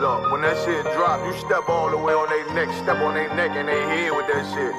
Look, when that shit drop, you step all the way on their neck, step on their neck and their head with that shit.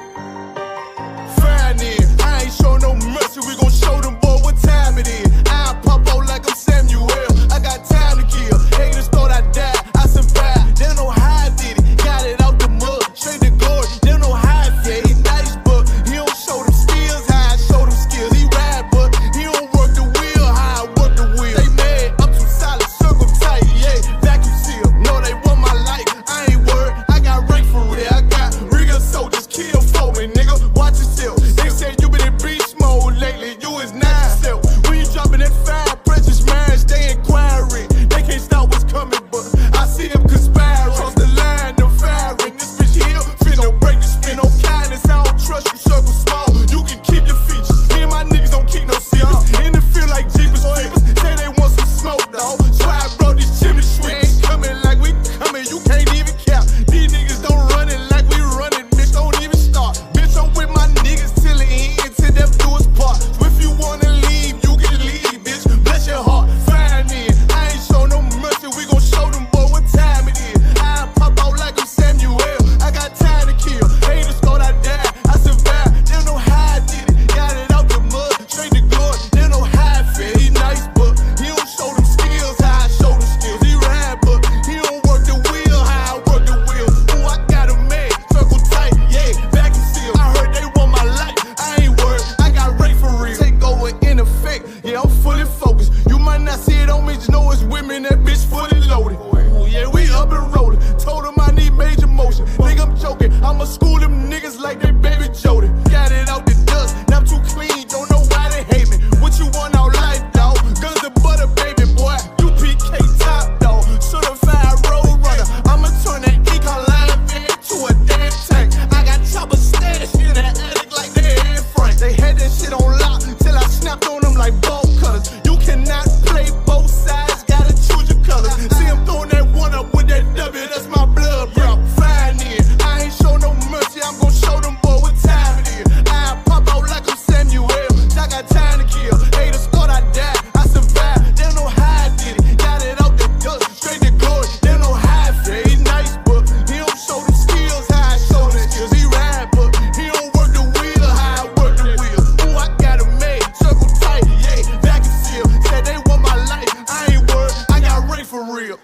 Fine then, I ain't show no mercy, we gon' show them boy what time it is. I pop out like I'm Samuel, I got time to kill. Haters thought I died, I survived. They don't know how I did it, got it out the mud, straight to glory. They don't know how I feel. He nice, but he don't show them skills, how I show them skills. He ride, but he don't work the wheel, how I work the wheel. They mad, I'm too solid, circle tight, yeah, vacuum seal. No, they want my life, I ain't worried, I got rank for real. I got real soldiers, kill for me, nigga, watch yourself. They say you been in beast mode lately, you is not yourself. When you dropping that fire, precious minds, they inquiring. They can't stop what's coming, but I see them conspiring. Cross the line, them firing. This bitch here, finna break the spin. No kindness, I don't trust you, circle small. You can keep your features. Me and my niggas don't keep no secrets. In the field like Jeepers Creepers. Say they want some smoke, dawg. So I brought these chimney sweepers. Coming like we coming, you can't even count. These niggas don't run it like we running, bitch, don't even start. Bitch, I'm with my niggas till the end, till death do us part. So if you wanna leave, you can leave, bitch. Bless your heart, fine then. I ain't show no mercy, we gon' show them boy what time it is. I pop out like I'm Samuel, I got time to kill. Haters thought I died, I survived. They don't know how I did it, got it out the mud, straight to glory. They don't know how I feel. He nice, but he don't show them skills, how I show them skills. He ride, but he don't work the wheel, how I work the wheel. Ooh, I got him made, circle tight, yeah, vacuum seal. I heard they want my life, I ain't worried, I got rate for real. Take over in effect, yeah, I'm fully focused. You might not see it on me, just know it's women, that bitch fully loaded. Ooh, yeah, we up and rolling. Told him I need major motion. Think I'm joking, I'ma school them niggas like they baby Jody. Got it out the dust, now I'm too clean, don't know why they hate me. What you want out life, dawg? Guns and butter, baby boy. UPK top, dawg. Certified road runner. I'ma turn that econ line into a damn tank. I got choppers stashed in that attic like they Anne Frank. They had that shit on lock till I snapped on them like bolt cutters. You cannot play both sides, gotta choose your colors. See him throwing that one up with that W, that's my blood, bro. Fine then, I ain't show no mercy, I'm gon' show them boy what time it is. I pop out like I'm Samuel, I got time to kill. Haters thought I died, I survived. They don't know how I did it, got it out the dust, straight to glory. They don't know how I feel. He nice, but he don't show them skills, how I show them skills. He ride, but he don't work the wheel, how I work the wheel. Ooh, I got him made, circle tight, yeah, vacuum seal. Said they want my life, I ain't worried, I got rank for real.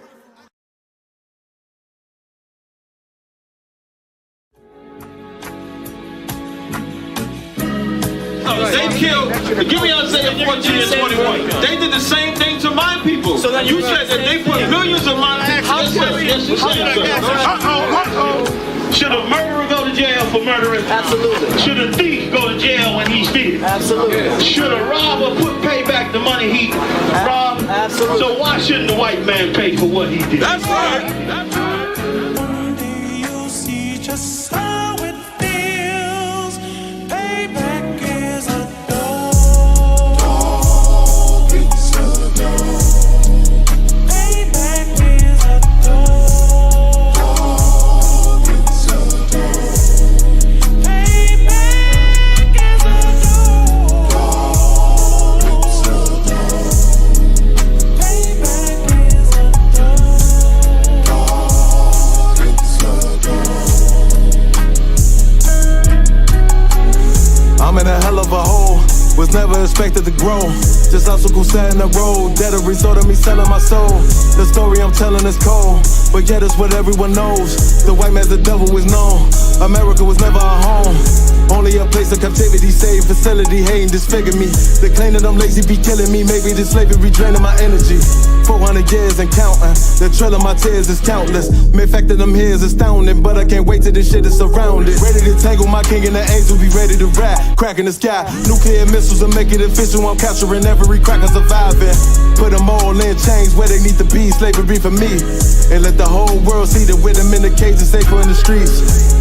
They killed, give me Isaiah 14 and 21. They did the same thing to my people. So then you said that they put millions of my people. Should a murderer go to jail for murdering? Absolutely. Should a thief go to jail when he steals? Absolutely. Should a robber pay back the money he robbed? Absolutely. So why shouldn't the white man pay for what he did? That's right. That's right. One day you'll see just how it feels. Payback is a dog. It's a dog. Payback is a dog. It's a dog. Payback is a dog. It's a dog. Payback is a I'm in a hell of a hole, was never expected to grow. Just obstacles set in the road, that a result of me selling my soul. The story I'm telling is cold, but yet it's what everyone knows. The white man's the devil is known, America was never a home. Only a place of captivity, saved facility, hating, disfigure me. They claim that I'm lazy, be killing me, maybe this slavery draining my energy. 400 years and counting, the trail of my tears is countless. Main fact that I'm here is astounding, but I can't wait till this shit is surrounded. Ready to tangle my king and the angels, be ready to rap. Cracking the sky, nuclear missiles will make it official. I'm capturing every cracker surviving. Put them all in chains where they need to be, slavery for me. And let the whole world see that with them in the cage and safer in the streets.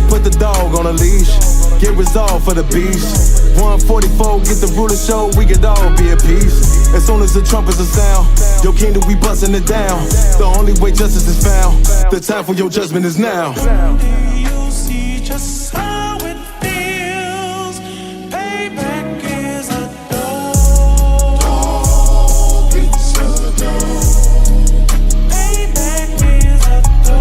Put the dog on a leash, get resolved for the beast. 144, get the ruler show, we could all be at peace. As soon as the trumpets are sound, your kingdom we busting it down. The only way justice is found, the time for your judgment is now. One day you'll see just how it feels. Payback is a dog. It's a dog. Payback is a dog.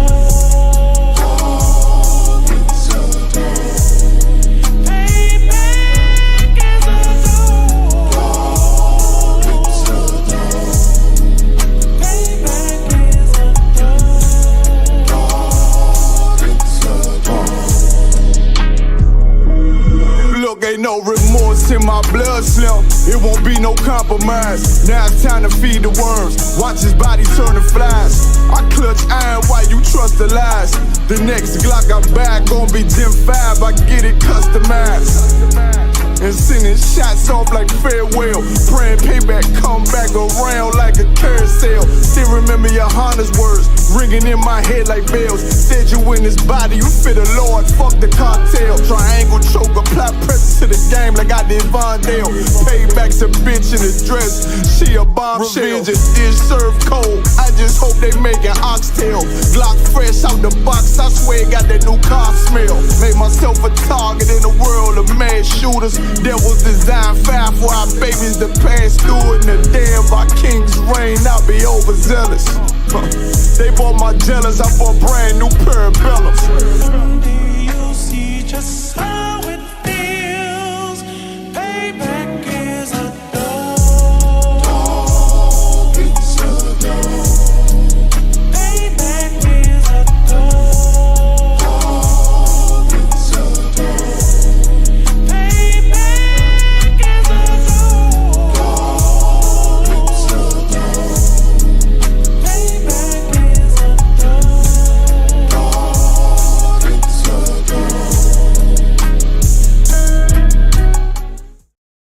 No remorse in my blood slim. It won't be no compromise. Now it's time to feed the worms. Watch his body turn to flies. I clutch iron while you trust the lies. The next Glock I buy gon' be Gen 5. I get it customized. And sending shots off like farewell. Praying payback come back around like a carousel. Still remember your Honda's words ringing in my head like bells. Said you in this body, you fit a Lord, fuck the cartel. Triangle choke, apply pressure to the game like I did Vondale. Payback's a bitch in a dress, she a bombshell. Revenge is served cold, I just hope they make an oxtail. Glock fresh out the box, I swear it got that new car smell. Made myself a target in a world of mad shooters. That was designed fire for our babies to pass through in the damn our king's reign. I'll be overzealous. They bought my jealous, I bought brand new parabellums. Someday you'll see just how it feels. Payback is a dog. It's a dog. Payback is a dog. It's a dog.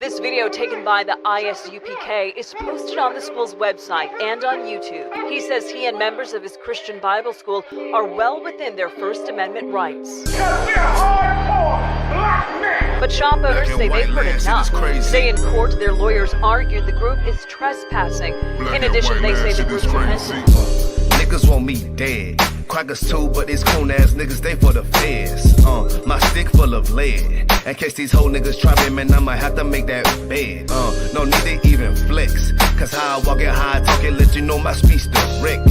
This video taken by the ISUPK is posted on the school's website and on YouTube. He says he and members of his Christian Bible school are well within their First Amendment rights. But shop owners say they've heard enough. Today in court, their lawyers argued the group is trespassing. In addition, they say the group's repentant. Niggas want me dead. Crackers too, but these coon ass niggas, they for the feds. My stick full of lead. In case these whole niggas try me, man, I'ma have to make that bed. No need to even flex. Cause how I walk it, how I talk it, let you know my speech direct.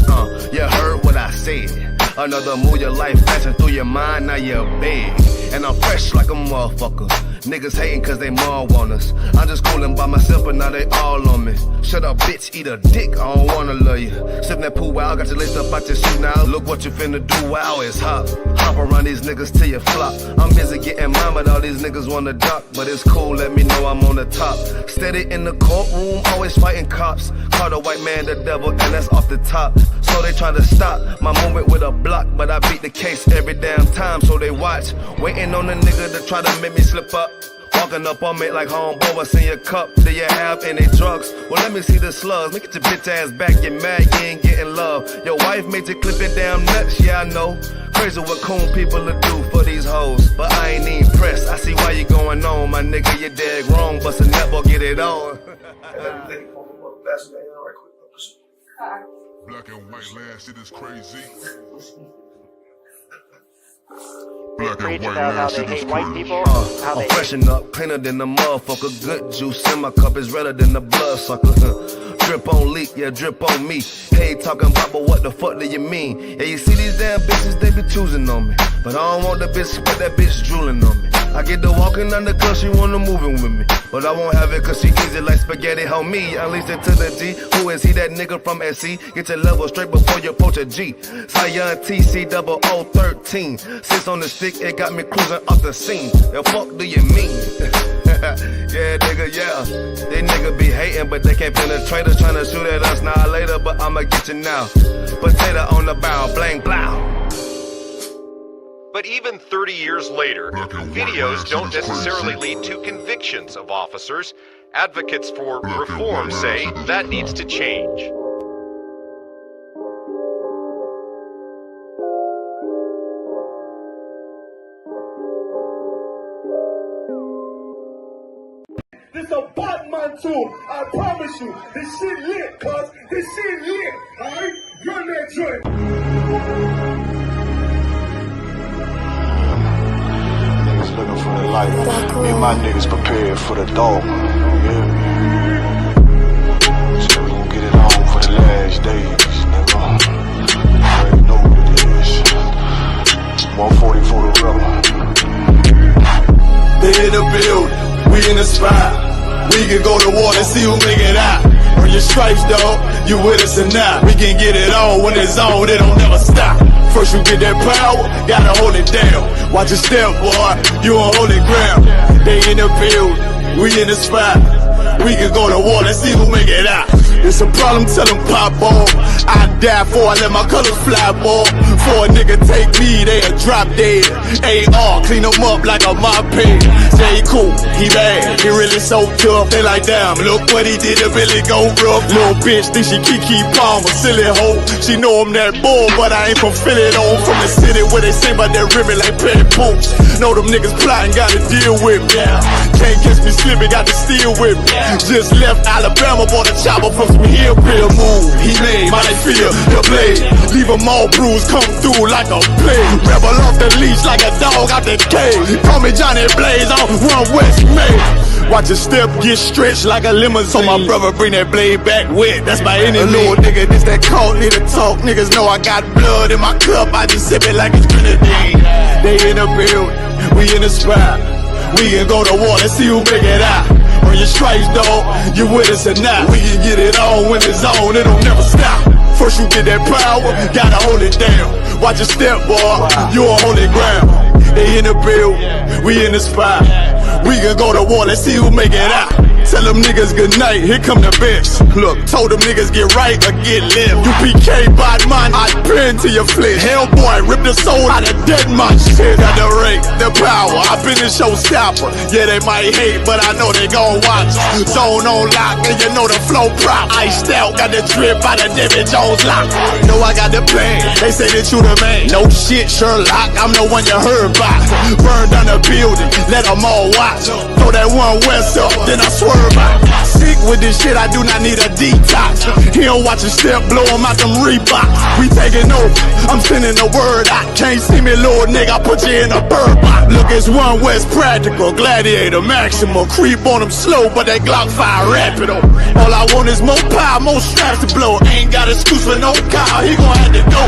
You heard what I said. Another move, your life flashing through your mind, now you're big. And I'm fresh like a motherfucker. Niggas hating cause they more want us. I'm just coolin' by myself, but now they all on me. Shut up, bitch, eat a dick, I don't wanna love you. Sippin' that pool, wow, got you laced up out your shoe now. Look what you finna do, wow, it's hot. Hop around these niggas till you flop. I'm busy getting mine, but all these niggas wanna duck. But it's cool, let me know I'm on the top. Steady in the courtroom, always fighting cops. Call the white man the devil, and that's off the top. So they try to stop my movement with a block, but I beat the case every damn time, so they watch. Waiting on the nigga to try to make me slip up. Walking up on me like homeboy, what's in your cup? Do you have any drugs? Well, let me see the slugs. Make it your bitch ass back, get mad, you ain't getting love. Your wife made you clip your damn nuts, yeah, I know. Crazy what coon people will do for these hoes. But I ain't even pressed, I see why you going on. My nigga, you dead wrong, bust a nut, boy, get it on. Black and white land, shit is crazy. Black and white land, shit is crazy. I'm freshen up, cleaner than the motherfucker. Good juice in my cup is redder than the blood sucker. Drip on leak, yeah, drip on me. Hey, talking about, but what the fuck do you mean? Yeah, you see these damn bitches, they be choosing on me. But I don't want the bitch, but that bitch drooling on me. I get the walking on the cause she wanna moving with me. But I won't have it cause she easy like spaghetti, homie. Unleash it to the G. Who is he, that nigga from SC? Get your level straight before you approach a G. Zion TC 0013. 6 on the stick, it got me cruising off the scene. The fuck do you mean? Yeah, nigga, yeah. They nigga be hating, but they can't penetrate us. Trying to shoot at us now later, but I'ma get you now. Potato on the barrel, blang, blow. But even 30 years later, videos don't necessarily lead to convictions of officers. Advocates for reform say that needs to change. This a Batman tune, I promise you. This shit lit, cuz. This shit lit, alright? Run that joint. Looking for the light. Me and my niggas prepared for the dog. Yeah. So we gon' get it on for the last days, nigga. You already know what it is. 140 for the rubber. They in the building, we in the spot. We can go to war and see who make it out. Earn your stripes, dog. You with us or not? We can get it on when it's on. It don't never stop. First you get that power, gotta hold it down. Watch your step, boy. You on holy ground. They in the field, we in the spot. We can go to war, let's see who make it out. It's a problem, tell them pop ball. I die for, I let my colors fly, ball. For a nigga take me, they a drop dead. AR, clean them up like a mop head. J. Cool, he bad, he really so tough. They like, damn, look what he did to Billy go rough. Little bitch, think she Kiki Palmer, silly hoe. She know I'm that bull, but I ain't from Philly though. From the city where they say about that ribbon like petty poops. Know them niggas plotting, gotta deal with me. Can't catch me slipping, got to steal with me. Just left Alabama, bought a chopper from some hillbilly move. He made my they feel the blade. Leave them all bruised, come through like a plague. Rebel off the leash like a dog out the cage. Call me Johnny Blaze on One West May. Watch your step get stretched like a limousine. So my brother bring that blade back wet. That's my enemy. Little nigga, this that cult need to talk. Niggas know I got blood in my cup. I just sip it like it's grenadine. They in the building, we in the spot. We can go to war, let's see who make it out. Earn your stripes, dog, you with us or not. We can get it on when it's on, it don't never stop. First you get that power, gotta hold it down. Watch your step, boy, you on holy ground. They in the build, we in the spot. We can go to war, let's see who make it out. Tell them niggas good night, here come the bitch. Look, told them niggas get right or get left. UPK bad man, I pin to your flesh. Hellboy, rip the soul out of dead man. Shit, got the rate, the power. I been the showstopper. Yeah, they might hate, but I know they gon' watch. Zone on lock, and you know the flow prop. Iced out, got the drip out of David Jones lock. Know I got the plan, they say that you the man. No shit, Sherlock, I'm the one you heard about. Burn down the building, let them all watch. Throw that One West up, then I swerve out. Sick with this shit, I do not need a detox. He don't watch a step, blow him out them Reeboks. We taking over, I'm sending the word out. Can't see me, little nigga, I put you in a bird box. Look, it's One West practical, gladiator, maximal. Creep on them slow, but that Glock 5 rapid. All I want is more power, more straps to blow. Ain't got excuse for no car, he gon' have to go.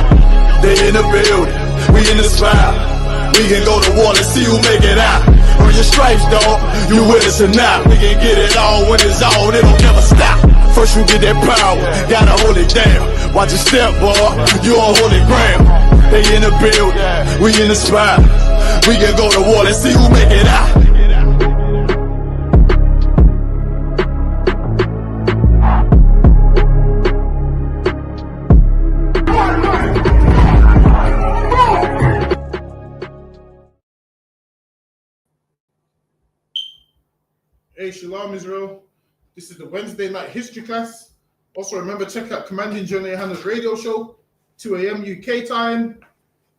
They in the building, we in the spot. We can go to war, let's see who make it out. Earn your stripes, dog, you with us or not. We can get it on when it's on, it don't never stop. First you get that power, gotta hold it down. Watch your step, boy, you on holy ground. They in the building, we in the spot. We can go to war, let's see who make it out. Hey, Shalom Israel. This is the Wednesday night history class. Also, remember, check out Commanding Johnny Hannah's radio show, 2 a.m. UK time,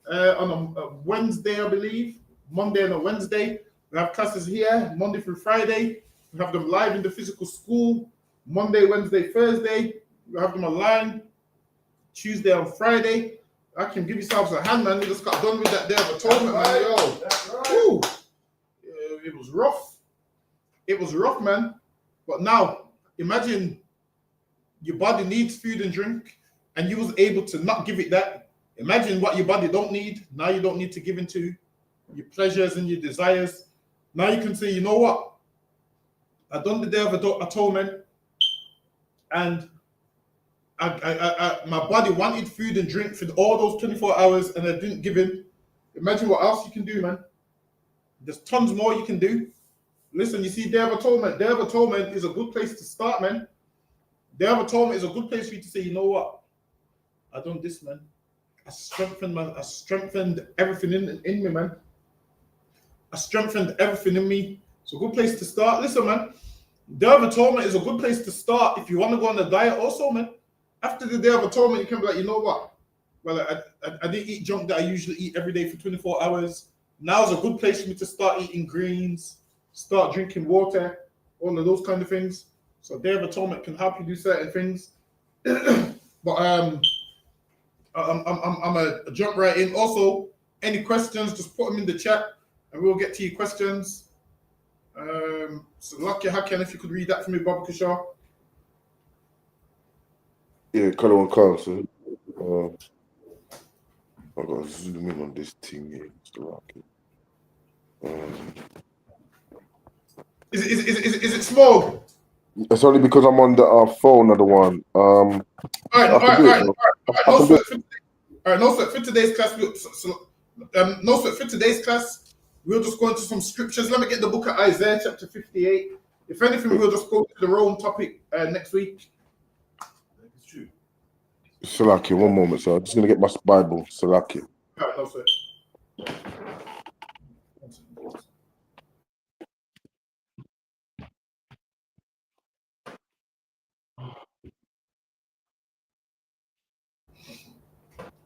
on a Wednesday, I believe. Monday and a Wednesday. We have classes here, Monday through Friday. We have them live in the physical school, Monday, Wednesday, Thursday. We have them online, Tuesday and Friday. I can give yourselves a hand, man. We just got done with that day of atonement, man. Yo. That's right. Woo. It was rough. It was rough, man. But now, imagine your body needs food and drink, and you was able to not give it that. Imagine what your body don't need. Now you don't need to give into your pleasures and your desires. Now you can say, you know what? I done the day of atonement, and my body wanted food and drink for all those 24 hours, and I didn't give in. Imagine what else you can do, man. There's tons more you can do. Listen, you see, Day of Atonement. Day of Atonement is a good place to start, man. Day of Atonement is a good place for you to say, you know what? I done this, man. I strengthened, man. I strengthened everything in me, man. I strengthened everything in me. It's a good place to start. Listen, man. Day of Atonement is a good place to start if you want to go on a diet also, man. After the Day of Atonement, you can be like, you know what? Well, I didn't eat junk that I usually eat every day for 24 hours. Now is a good place for me to start eating greens, start drinking water, all of those kind of things. So Day of Atonement can help you do certain things. But I'm a jump right in. Also, any questions, just put them in the chat and we'll get to your questions. So Lucky Hakan, if you could read that for me, Baba Kishar. Yeah, color one card, so I gotta zoom in on this thing here, Mr. Rocket. Is it small? It's only because I'm on the phone, other one. All right, I can do it, bro. I can do it. All right, no sweat for today's class. No sweat for today's class. We'll just go into some scriptures. Let me get the book of Isaiah, chapter 58. If anything, we'll just go to the Rome topic next week. It's true. Salaki, one moment, sir. I'm just gonna get my Bible. Salaki. All right, no sweat.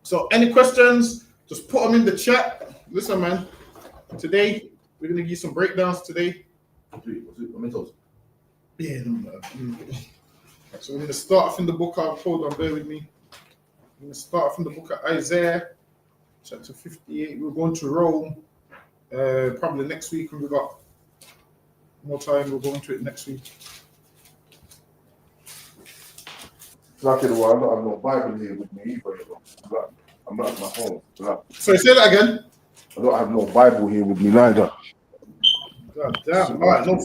So, any questions? Just put them in the chat. Listen, man. Today we're gonna give you some breakdowns today. Yeah. So we're gonna start off in the book of. Hold on, bear with me. We're gonna start off in the book of Isaiah, chapter 58. We're going to Rome. Probably next week when we got more time. We'll go into it next week. Salaki, the one. I don't have no Bible here with me either. I'm not at my home. Sorry, say that again. I don't have no Bible here with me neither. God damn. All right, no.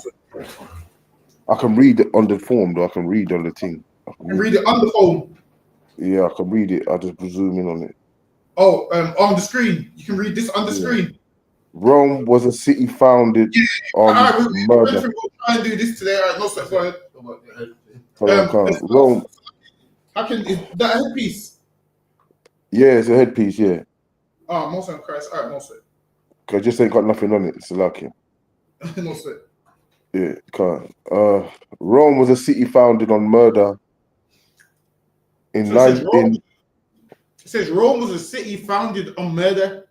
I can read it on the form, though. I can read on the thing. I can read it on the phone. Yeah, I can read it. I just zoom in on it. Oh, on the screen. You can read this on the screen. Rome was a city founded on murder. We'll try and do this today. All right, no sweat. Go ahead. Rome. How can is that a headpiece? Yeah, it's a headpiece. Yeah. Oh, most of Christ. All right, no sweat. Cause I just ain't got nothing on it. It's lucky. No sweat. Yeah, can't. Rome was a city founded on murder. It says Rome was a city founded on murder.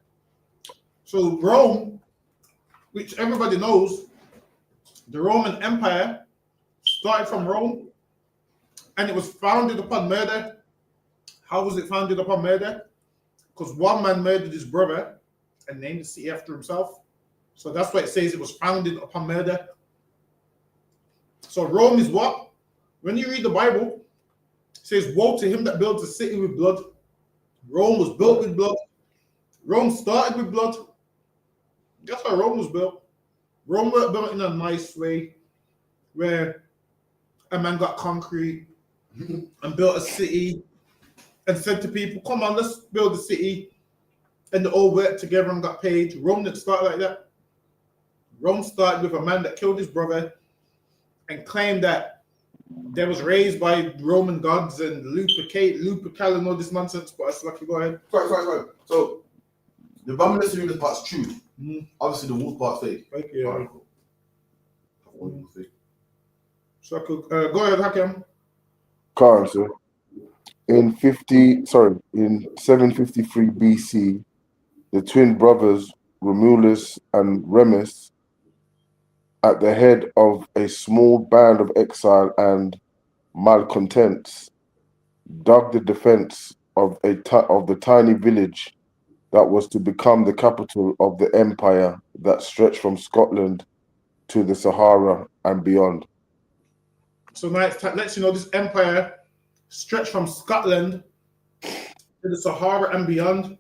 So Rome, which everybody knows, the Roman Empire started from Rome, and it was founded upon murder. How was it founded upon murder? Because one man murdered his brother and named the city after himself. So that's why it says it was founded upon murder. So Rome is what? When you read the Bible, it says, woe to him that builds a city with blood. Rome was built with blood. Rome started with blood. That's how Rome was built. Rome was built in a nice way where a man got concrete and built a city and said to people, come on, let's build a city. And they all worked together and got paid. Rome didn't start like that. Rome started with a man that killed his brother and claimed that they was raised by Roman gods and Lupercal and all this nonsense. But it's like, go ahead. Sorry. So the Roman Syrian part's true. Obviously, the wolf part's fake. Fake, yeah. Right, cool. So I could go ahead, Hakim. Can't, sir. In 753 BC, the twin brothers Romulus and Remus, at the head of a small band of exile and malcontents, dug the defense of the tiny village that was to become the capital of the empire that stretched from Scotland to the Sahara and beyond. So now it lets you know this empire stretched from Scotland to the Sahara and beyond.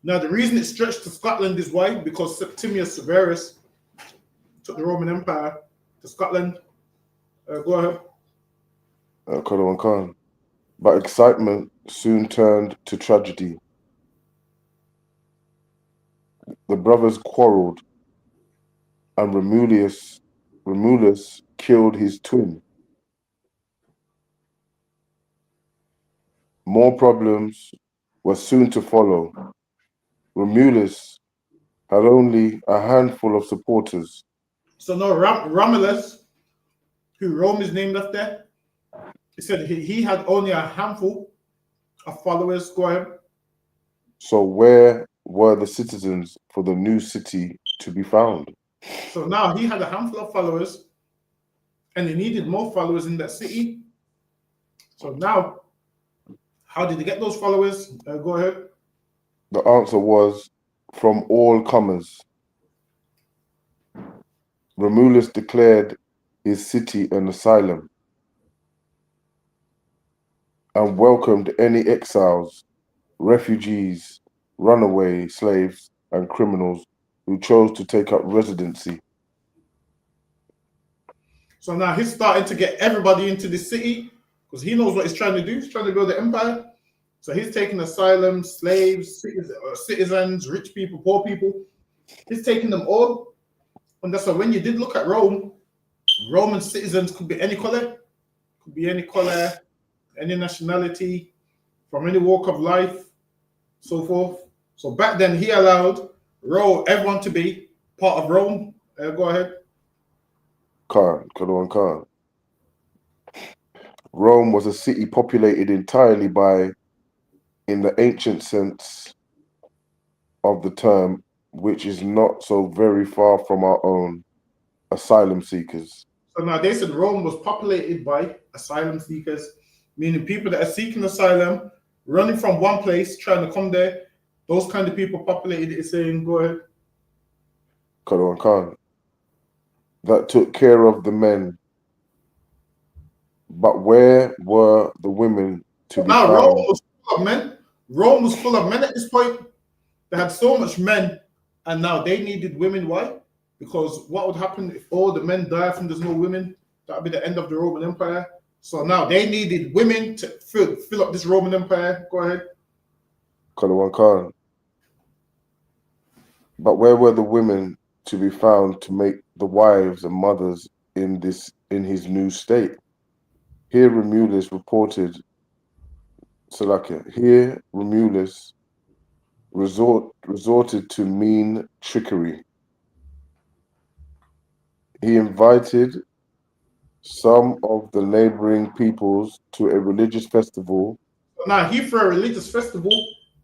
Now the reason it stretched to Scotland is why? Because Septimius Severus took the Roman Empire to Scotland. Go ahead. Khan. But excitement soon turned to tragedy. The brothers quarreled, and Romulus killed his twin. More problems were soon to follow. Romulus had only a handful of supporters. So now Romulus, who Rome is named after, he said he had only a handful of followers. Go ahead. So where were the citizens for the new city to be found? So now he had a handful of followers, and he needed more followers in that city. So now, how did he get those followers? Go ahead. The answer was from all comers. Romulus declared his city an asylum and welcomed any exiles, refugees, runaway slaves, and criminals who chose to take up residency. So now he's starting to get everybody into the city because he knows what he's trying to do. He's trying to build an empire. So he's taking asylum, slaves, citizens, rich people, poor people. He's taking them all. And that's why when you did look at Rome, Roman citizens could be any color, any nationality, from any walk of life, so forth. So back then he allowed everyone to be part of Rome. Go ahead. Khan. Rome was a city populated entirely by, in the ancient sense of the term, which is not so very far from our own, asylum seekers. So now they said Rome was populated by asylum seekers, meaning people that are seeking asylum, running from one place, trying to come there. Those kind of people populated it, saying, go ahead. Khan. That took care of the men. But where were the women to be found? Rome was full of men. Rome was full of men at this point. They had so much men, and now they needed women. Why? Because what would happen if all the men died and there's no women? That would be the end of the Roman Empire. So now they needed women to fill up this Roman Empire. Go ahead. Khan. But where were the women to be found to make the wives and mothers in his new state? Here Romulus resorted to mean trickery. He invited some of the neighboring peoples to a religious festival. Now he threw a religious festival,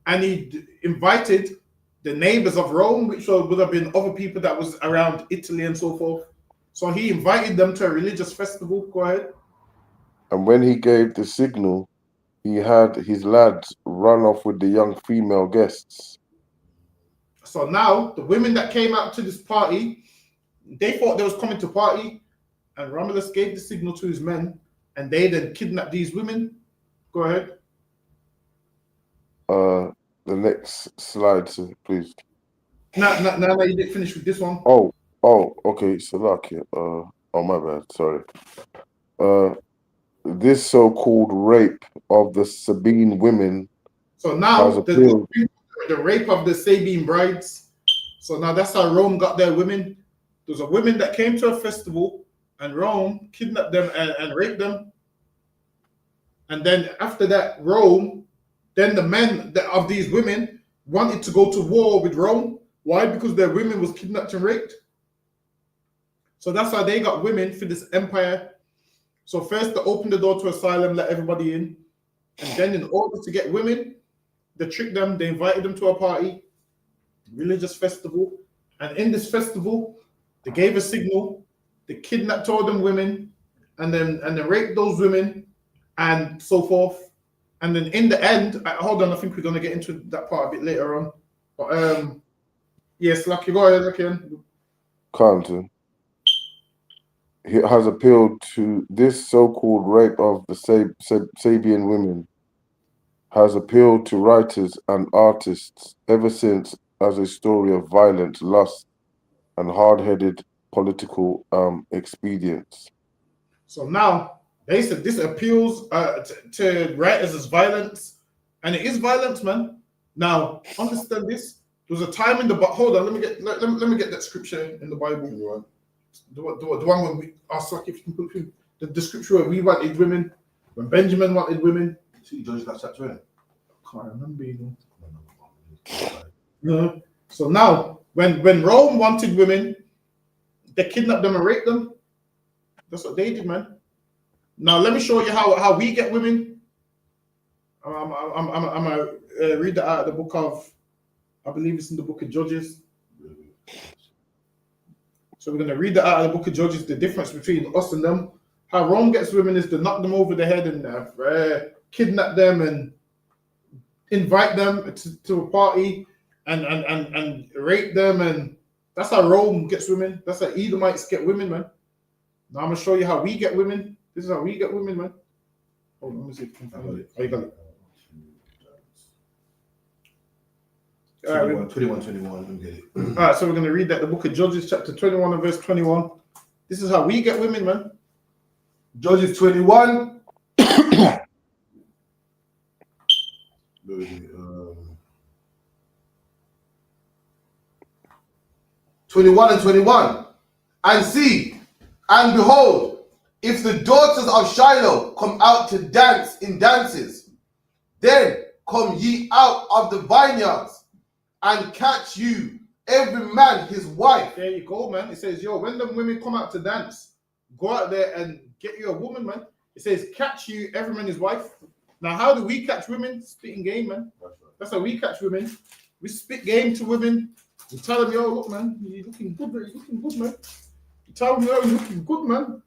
and he invited the neighbors of Rome, which would have been other people that was around Italy and so forth. So he invited them to a religious festival. Go ahead. And when he gave the signal, he had his lads run off with the young female guests. So now the women that came out to this party, they thought they was coming to party, and Romulus gave the signal to his men, and they then kidnapped these women. Go ahead. The next slide, please. No, you didn't finish with this one. Oh, okay. Salakia. My bad. Sorry. This so-called rape of the Sabine women. So now the rape of the Sabine brides. So now that's how Rome got their women. There's a women that came to a festival, and Rome kidnapped them and raped them. And then after that, then the men of these women wanted to go to war with Rome. Why? Because their women was kidnapped and raped. So that's how they got women for this empire. So first they opened the door to asylum, let everybody in. And then in order to get women, they tricked them, they invited them to a party, religious festival. And in this festival, they gave a signal, they kidnapped all them women, and then raped those women, and so forth. And then in the end, hold on, I think we're gonna get into that part a bit later on. But yes, Lucky, go ahead, Lucky. Compton. He has appealed to this so-called rape of the Sabian women, has appealed to writers and artists ever since as a story of violence, lust, and hard-headed political expedients. So now, they said this appeals to writers as violence, and it is violence, man. Now, understand this. There was a time in the hold on, let me get that scripture in the Bible. The one when we asked, like, if you can put the scripture where we wanted women, when Benjamin wanted women. See, Judges that chapter, innit? Can't remember, you know. So now, when Rome wanted women, they kidnapped them and raped them. That's what they did, man. Now let me show you how we get women. I'm gonna read that out of the book of, I believe it's in the book of Judges. So we're gonna read that out of the book of Judges. The difference between us and them. How Rome gets women is to knock them over the head and kidnap them and invite them to a party and rape them, and that's how Rome gets women. That's how Edomites get women, man. Now I'm gonna show you how we get women. This is how we get women, man. Hold on, let me see if I can find it. Oh, you got it. All right, 21, let me get it. All right, so we're gonna read that, the book of Judges, chapter 21 and verse 21. This is how we get women, man. Judges 21. 21 and 21. And see, and behold, if the daughters of Shiloh come out to dance in dances, then come ye out of the vineyards and catch you every man his wife. There you go, man. It says, yo, when the women come out to dance, go out there and get you a woman, man. It says, catch you every man his wife. Now, how do we catch women? Spitting game, man. That's how we catch women. We spit game to women. We tell them, yo, look, man, you're looking good, man. You're looking good, man. You tell them, yo, you're looking good, man.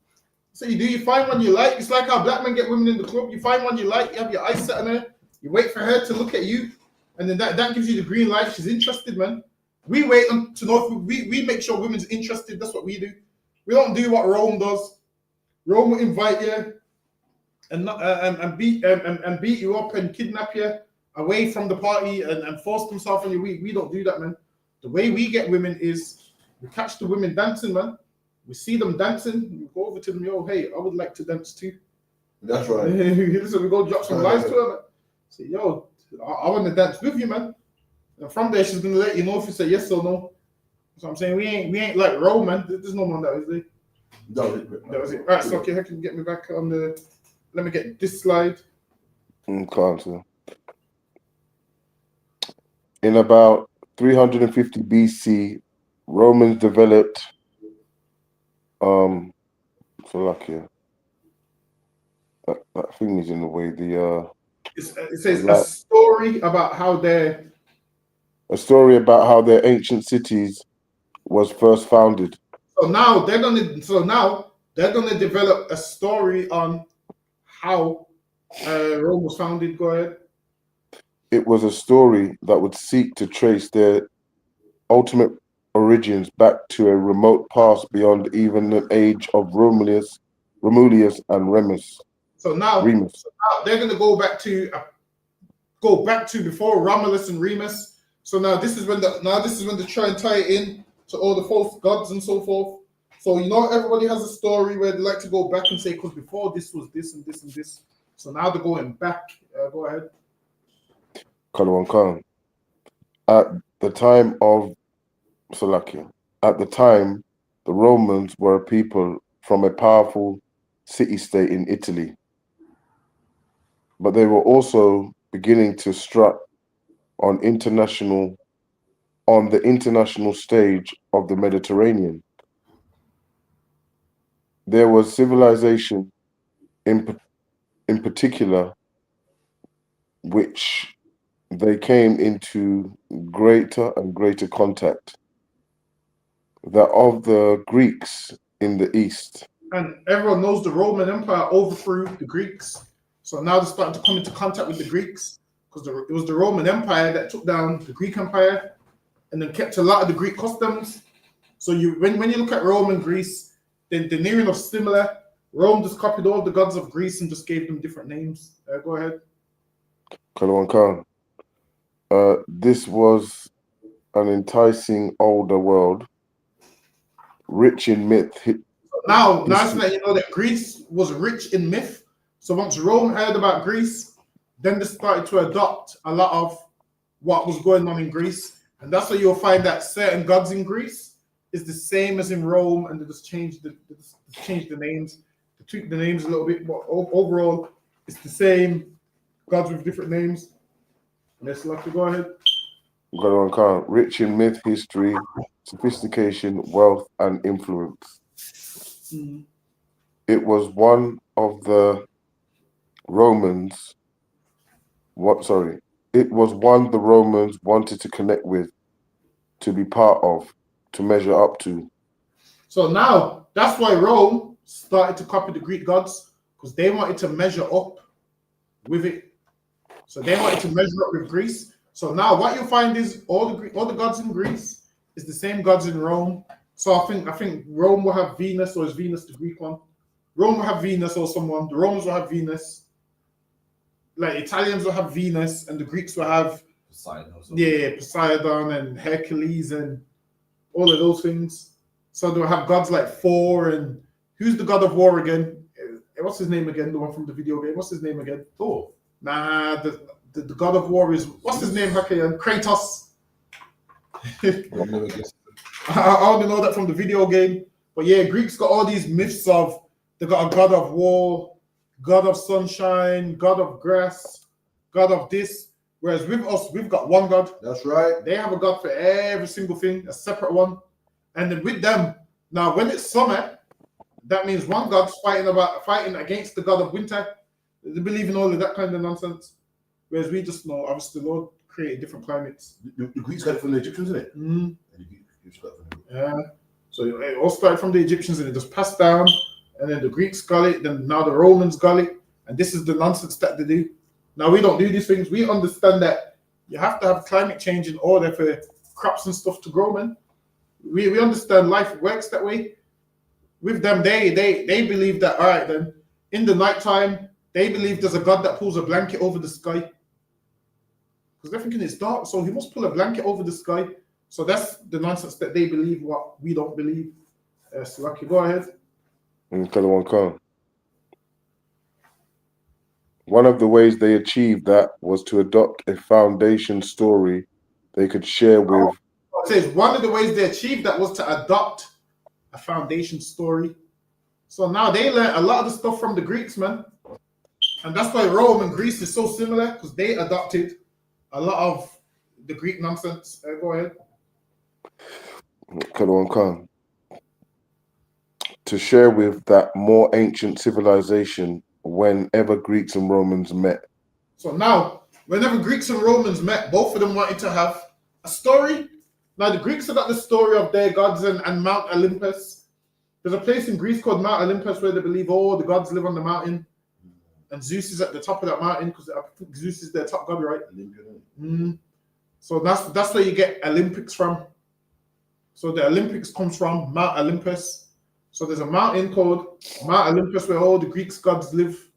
So you find one you like. It's like how black men get women in the club. You find one you like, you have your eyes set on her, you wait for her to look at you, and then that gives you the green light. She's interested, man. We wait to know if we make sure women's interested. That's what we do. We don't do what Rome does. Rome will invite you and beat you up and kidnap you away from the party and force themselves on you. We don't do that, man. The way we get women is we catch the women dancing, man. We see them dancing. We go over to them, yo, hey, I would like to dance too. That's right. So we go drop some lies to her, man. Say, yo, I want to dance with you, man. And from there, she's gonna let you know if you say yes or no. So I'm saying we ain't like Rome, man. There's no one that is there. That was it. Right, so okay, I can get me back on the. Let me get this slide. Okay. In about 350 BC, Romans developed. That thing is in the way. It says a story about how their ancient cities was first founded. So now they're gonna develop a story on how Rome was founded. Go ahead. It was a story that would seek to trace their ultimate origins back to a remote past beyond even the age of Romulus and Remus. So now they're going to go back to before Romulus and Remus. So now this is when they try and tie it in to all the false gods and so forth. So everybody has a story where they like to go back and say, because before this was this and this and this. So now they're going back. Go ahead. At the time of Salakia, at the time, the Romans were a people from a powerful city-state in Italy. But they were also beginning to strut on the international stage of the Mediterranean. There was civilization in particular, which they came into greater and greater contact, that of the Greeks in the East. And everyone knows the Roman Empire overthrew the Greeks. So now they're starting to come into contact with the Greeks, because it was the Roman Empire that took down the Greek Empire and then kept a lot of the Greek customs. So when you look at Rome and Greece, they're near enough similar. Rome just copied all the gods of Greece and just gave them different names. Go ahead. This was an enticing older world, rich in myth. Now it's like that Greece was rich in myth. So once Rome heard about Greece, then they started to adopt a lot of what was going on in Greece. And that's why you'll find that certain gods in Greece is the same as in Rome, and they just changed the names. They tweaked the names a little bit, but overall, it's the same gods with different names. Let's go ahead. Rich in myth, history, sophistication, wealth, and influence. Mm-hmm. It was one the Romans wanted to connect with, to be part of, to measure up to. So now that's why Rome started to copy the Greek gods, because they wanted to measure up with it. So they wanted to measure up with Greece. So now what you'll find is all the gods in Greece is the same gods in Rome. So I think Rome will have Venus, or is Venus the Greek one? Rome will have Venus or someone. The Romans will have Venus. Like Italians will have Venus, and the Greeks will have Poseidon and Hercules and all of those things. So they'll have gods like Thor, and who's the god of war again? what's his name again? The one from the video game. What's his name again? Thor. Nah, the God of War is what's his name? Kratos. I only know that from the video game. But yeah, Greeks got all these myths of they got a God of War, God of sunshine, God of grass, God of this. Whereas with us, we've got one God. That's right. They have a God for every single thing, a separate one. And then with them, now when it's summer, that means one God's fighting against the God of winter. They believe in all of that kind of nonsense. Whereas we just know, obviously, the Lord created different climates. The Greeks got it from the Egyptians, isn't it? Mm. Yeah. So it all started from the Egyptians and it just passed down. And then the Greeks got it. Then now the Romans got it. And this is the nonsense that they do. Now we don't do these things. We understand that you have to have climate change in order for crops and stuff to grow, man. We understand life works that way. With them, they believe that, all right, then, in the nighttime, they believe there's a God that pulls a blanket over the sky. Because they're thinking it's dark, so he must pull a blanket over the sky. So that's the nonsense that they believe, what we don't believe. So Lucky, go ahead. One of the ways they achieved that was to adopt a foundation story they could share with. It says one of the ways they achieved that was to adopt a foundation story. So now they learn a lot of the stuff from the Greeks, man. And that's why Rome and Greece is so similar, because they adopted a lot of the Greek nonsense. Go ahead. To share with that more ancient civilization whenever Greeks and Romans met. So now, whenever Greeks and Romans met, both of them wanted to have a story. Now, the Greeks have got the story of their gods and Mount Olympus. There's a place in Greece called Mount Olympus where they believe all the gods live on the mountain. And Zeus is at the top of that mountain because I think Zeus is their top god, right? So that's where you get Olympics from. So the Olympics comes from Mount Olympus. So there's a mountain called Mount Olympus where all the Greek gods live.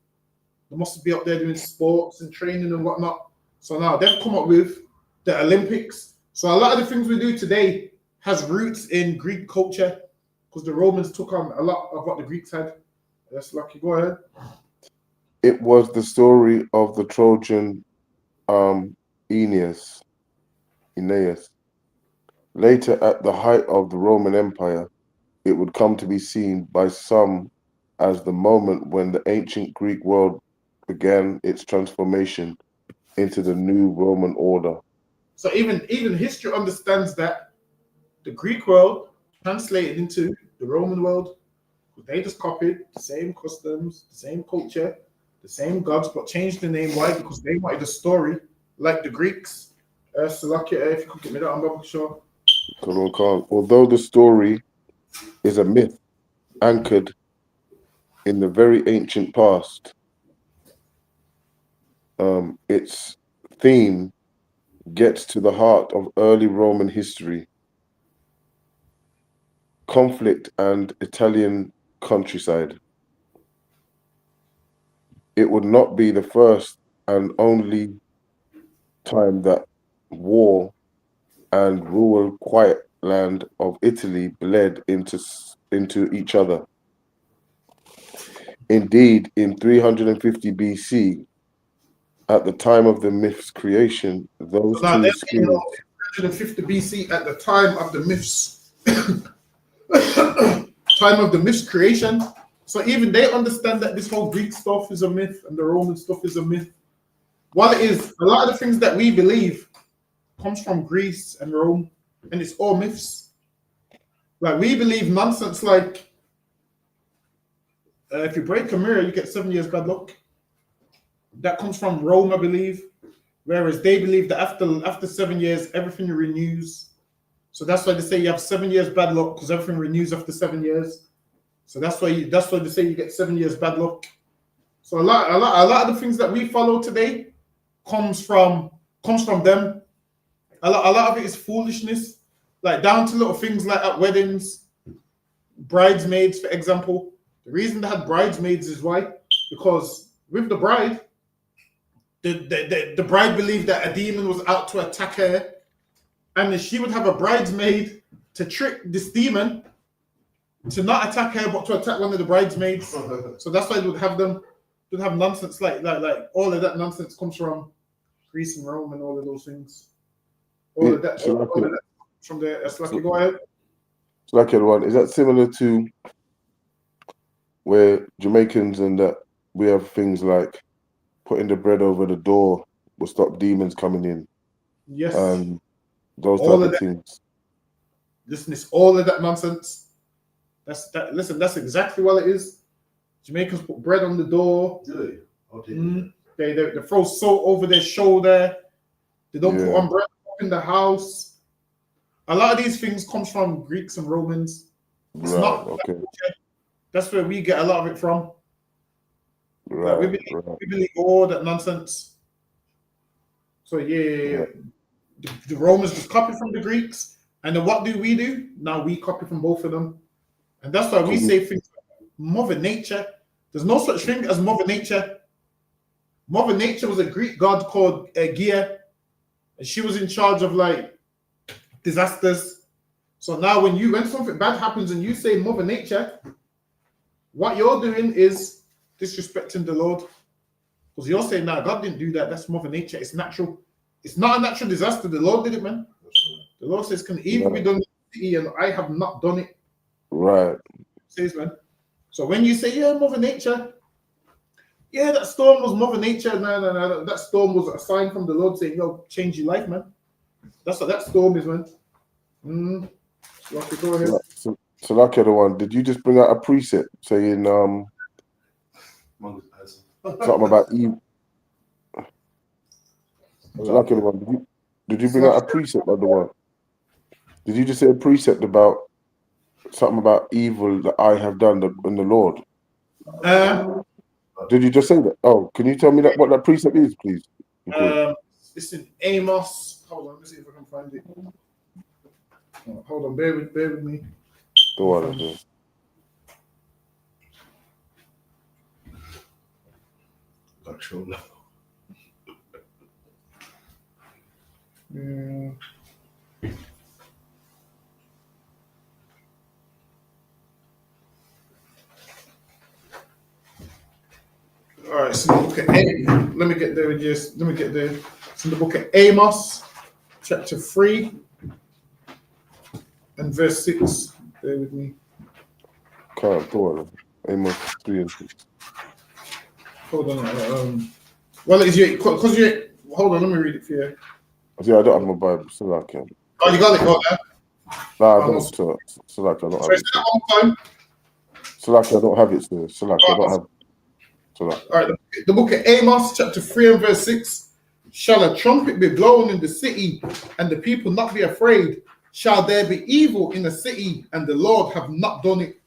They must be up there doing sports and training and whatnot. So now they've come up with the Olympics. So a lot of the things we do today has roots in Greek culture because the Romans took on a lot of what the Greeks had. That's Lucky. Go ahead. It was the story of the Trojan Aeneas. Later, at the height of the Roman Empire, it would come to be seen by some as the moment when the ancient Greek world began its transformation into the new Roman order. So even history understands that the Greek world translated into the Roman world. They just copied the same customs, the same culture, the same gods, but changed the name. Why? Because they wanted a story like the Greeks. Salakia, if you could get me that, I'm not sure. Although the story is a myth anchored in the very ancient past, its theme gets to the heart of early Roman history, conflict, and Italian countryside. It would not be the first and only time that war and rural quiet land of Italy bled into each other. Indeed, in 350 BC, at the time of the myth's creation, those two schemes... 350 BC, at the time of the myths, creation. So even they understand that this whole Greek stuff is a myth and the Roman stuff is a myth. While it is, a lot of the things that we believe comes from Greece and Rome, and it's all myths. Like we believe nonsense like if you break a mirror, you get 7 years bad luck. That comes from Rome, I believe. Whereas they believe that after 7 years, everything renews. So that's why they say you have 7 years bad luck because everything renews after 7 years. So that's why they say you get 7 years bad luck. So a lot of the things that we follow today comes from them. A lot of it is foolishness, like down to little things like at weddings, bridesmaids, for example. The reason they had bridesmaids is why? Because with the bride, the bride believed that a demon was out to attack her, and she would have a bridesmaid to trick this demon to not attack her, but to attack one of the bridesmaids. So that's why they would have them. Would have nonsense like all of that nonsense comes from Greece and Rome and all of those things. All of that from the Slaki. Go ahead. Slaki one. Is that similar to where Jamaicans and that we have things like putting the bread over the door will stop demons coming in? Yes. Those all type of things. Listen, it's all of that nonsense. Listen, that's exactly what it is. Jamaicans put bread on the door. Do they? They throw salt over their shoulder. They don't put umbrella up in the house. A lot of these things comes from Greeks and Romans. It's not okay. That's where we get a lot of it from. Right, we believe all that nonsense. So yeah. The Romans just copy from the Greeks, and then what do? Now we copy from both of them, and that's why we say things like Mother Nature. There's no such thing as Mother Nature. Mother Nature was a Greek god called Gaia, and she was in charge of like disasters. So now when something bad happens and you say Mother Nature, what you're doing is disrespecting the Lord, because you're saying, "No, God didn't do that. That's Mother Nature. It's natural. It's not a natural disaster. The Lord did it, man." The Lord says, "Can evil be done in the city, and I have not done it." Right. Says, man. So when you say, "Yeah, Mother Nature," yeah, that storm was Mother Nature. No. That storm was a sign from the Lord saying, "Yo, change your life, man." That's what that storm is, man. Go ahead. So like the one, did you just bring out a preset saying something about Eve? So like the one, did you bring out a precept of the one? Did you just say a precept about something about evil that I have done in the Lord? Did you just say that? Oh, can you tell me what that precept is, please? It's in Amos. Hold on, let me see if I can find it. Hold on, bear with me. Go on, then. All right, so the book of let me get there. It's in the book of Amos, chapter 3 and verse 6. Bear with me. Go on. Amos 3 and 6. Hold on. Well, is you because you hold on? Let me read it for you. Yeah, I don't have my Bible, so like Oh, you got it. Got that? Nah, I don't. So like I don't have it. So like I don't have it, sir. So like I don't have. So like. All right, the book of Amos, chapter 3 and verse 6. Shall a trumpet be blown in the city, and the people not be afraid? Shall there be evil in the city, and the Lord have not done it?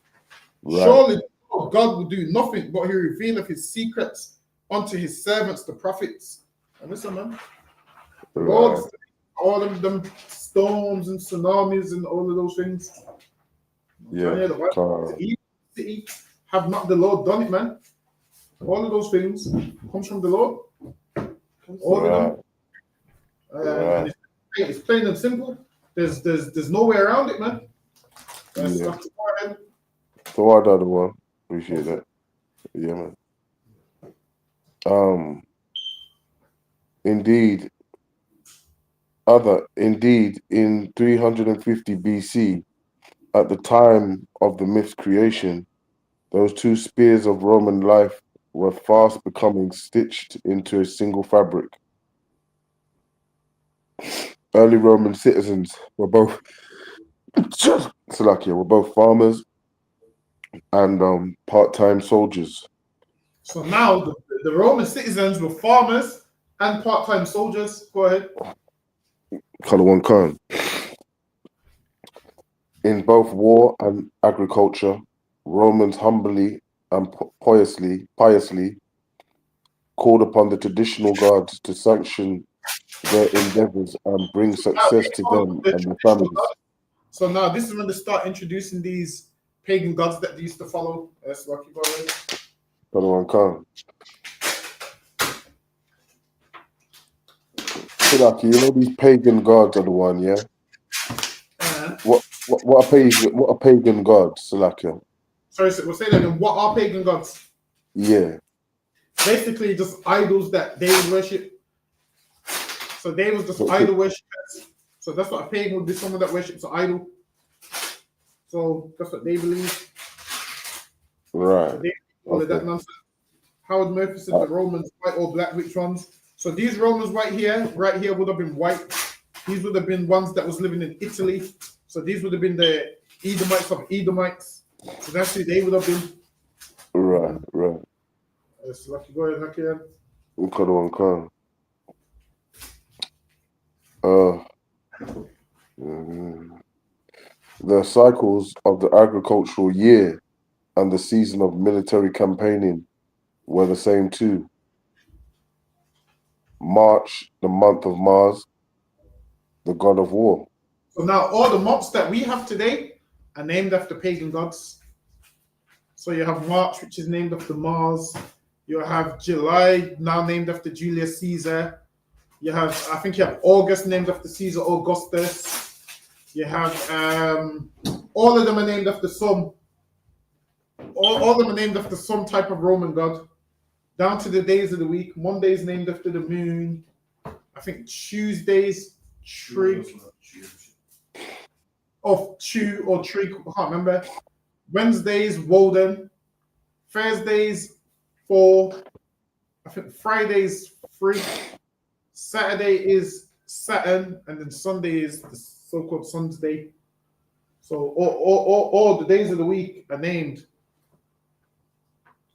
Right. Surely God will do nothing, but he revealeth his secrets unto his servants, the prophets. And listen, man. Right. All of them storms and tsunamis and all of those things. Yeah. The city have not the Lord done it, man? All of those things comes from the Lord. All of them. It's plain and simple. There's no way around it, man. Yeah. So I done the one. Appreciate that. Yeah, man. Indeed, in 350 BC, at the time of the myth's creation, those two spears of Roman life were fast becoming stitched into a single fabric. Early Roman citizens were both farmers and part-time soldiers. So now the Roman citizens were farmers and part-time soldiers. Go ahead. Color one can. In both war and agriculture, Romans humbly and piously called upon the traditional gods to sanction their endeavors and bring success to them and their families. So now this is when they start introducing these pagan gods that they used to follow. That's Lucky Boy. Color one can. So Lucky, you know these pagan gods are the one, yeah? What a pagan god, Salakia? Sorry, so we'll say that again. What are pagan gods? Yeah. Basically, just idols that they would worship. So they was just idol worshippers. So that's what a pagan would be, someone that worships an idol. So that's what they believe. Right. So they call it that nonsense. Howard Murphy said the Romans white or black, which ones? So these Romans right here would have been white. These would have been ones that was living in Italy. So these would have been the Edomites of Edomites. So that's who they would have been. Right. It's lucky. Go ahead, Hakia. The cycles of the agricultural year and the season of military campaigning were the same too. March, the month of Mars, the god of war. So now all the months that we have today are named after pagan gods. So you have March, which is named after Mars. You have July, now named after Julius Caesar. You have, I think you have August named after Caesar Augustus. You have, all of them are named after some. All of them are named after some type of Roman god. Down to the days of the week. Monday's named after the moon. I think Tuesday's Trig. Of Chew or Trig, I can't remember. Wednesday's Woden. Thursday's 4. I think Friday's 3. Saturday is Saturn, and then Sunday is the so-called Sun's Day. So all the days of the week are named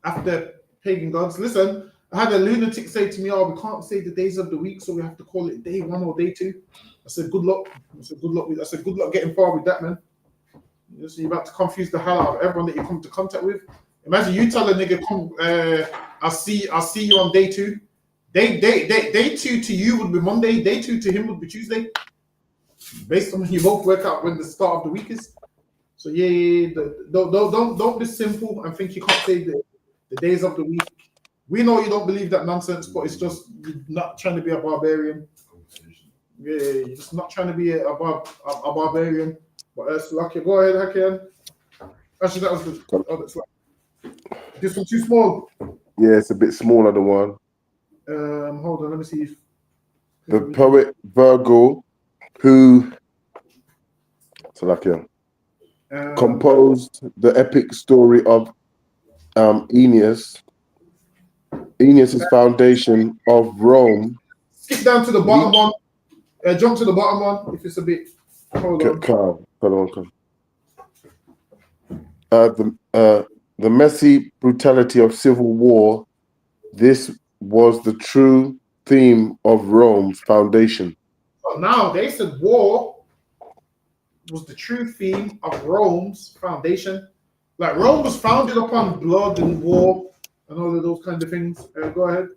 after pagan gods. Listen, I had a lunatic say to me, "Oh, we can't say the days of the week, so we have to call it day 1 or day 2." I said, "Good luck." I said, "Good luck getting far with that, man." So you're about to confuse the hell out of everyone that you come into contact with. Imagine you tell a nigga, "Come, I'll see you on day 2." Day 2 to you would be Monday. Day 2 to him would be Tuesday, based on when you both work out when the start of the week is. So don't be simple and think you can't say the days of the week. We know you don't believe that nonsense, but it's just you're not trying to be a barbarian. Yeah, you're just not trying to be a barbarian. But it's lucky. Go ahead, Hakian. Actually, that was good. Oh, that's right. This one too small. Yeah, it's a bit smaller than one. Hold on, let me see if the poet Virgil, who composed the epic story of Aeneas. Aeneas' foundation of Rome. Skip down to the bottom one. Jump to the bottom one if it's a bit. Hold on. The messy brutality of civil war. This was the true theme of Rome's foundation. So now they said war was the true theme of Rome's foundation. Like Rome was founded upon blood and war and all of those kind of things. Go ahead.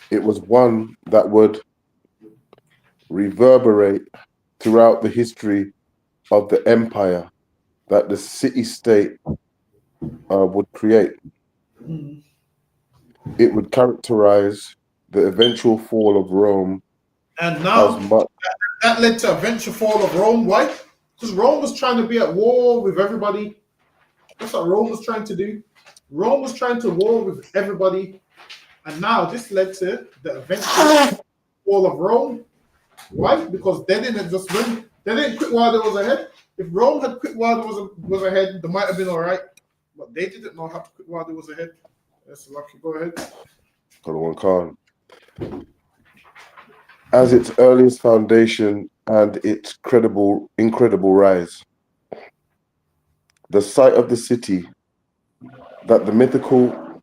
It was one that would reverberate throughout the history of the empire that the city-state would create. Mm. It would characterize the eventual fall of Rome. And now that led to eventual fall of Rome. Why? Because Rome was trying to be at war with everybody. That's what Rome was trying to do. Rome was trying to war with everybody. And now this led to the eventual fall of Rome. Why? Because they didn't just win. They didn't quit while there was ahead. If Rome had quit while there was ahead, they might have been all right. But they didn't know how to quit while there was ahead. That's lucky. Go ahead. As its earliest foundation and its incredible rise, the site of the city that the mythical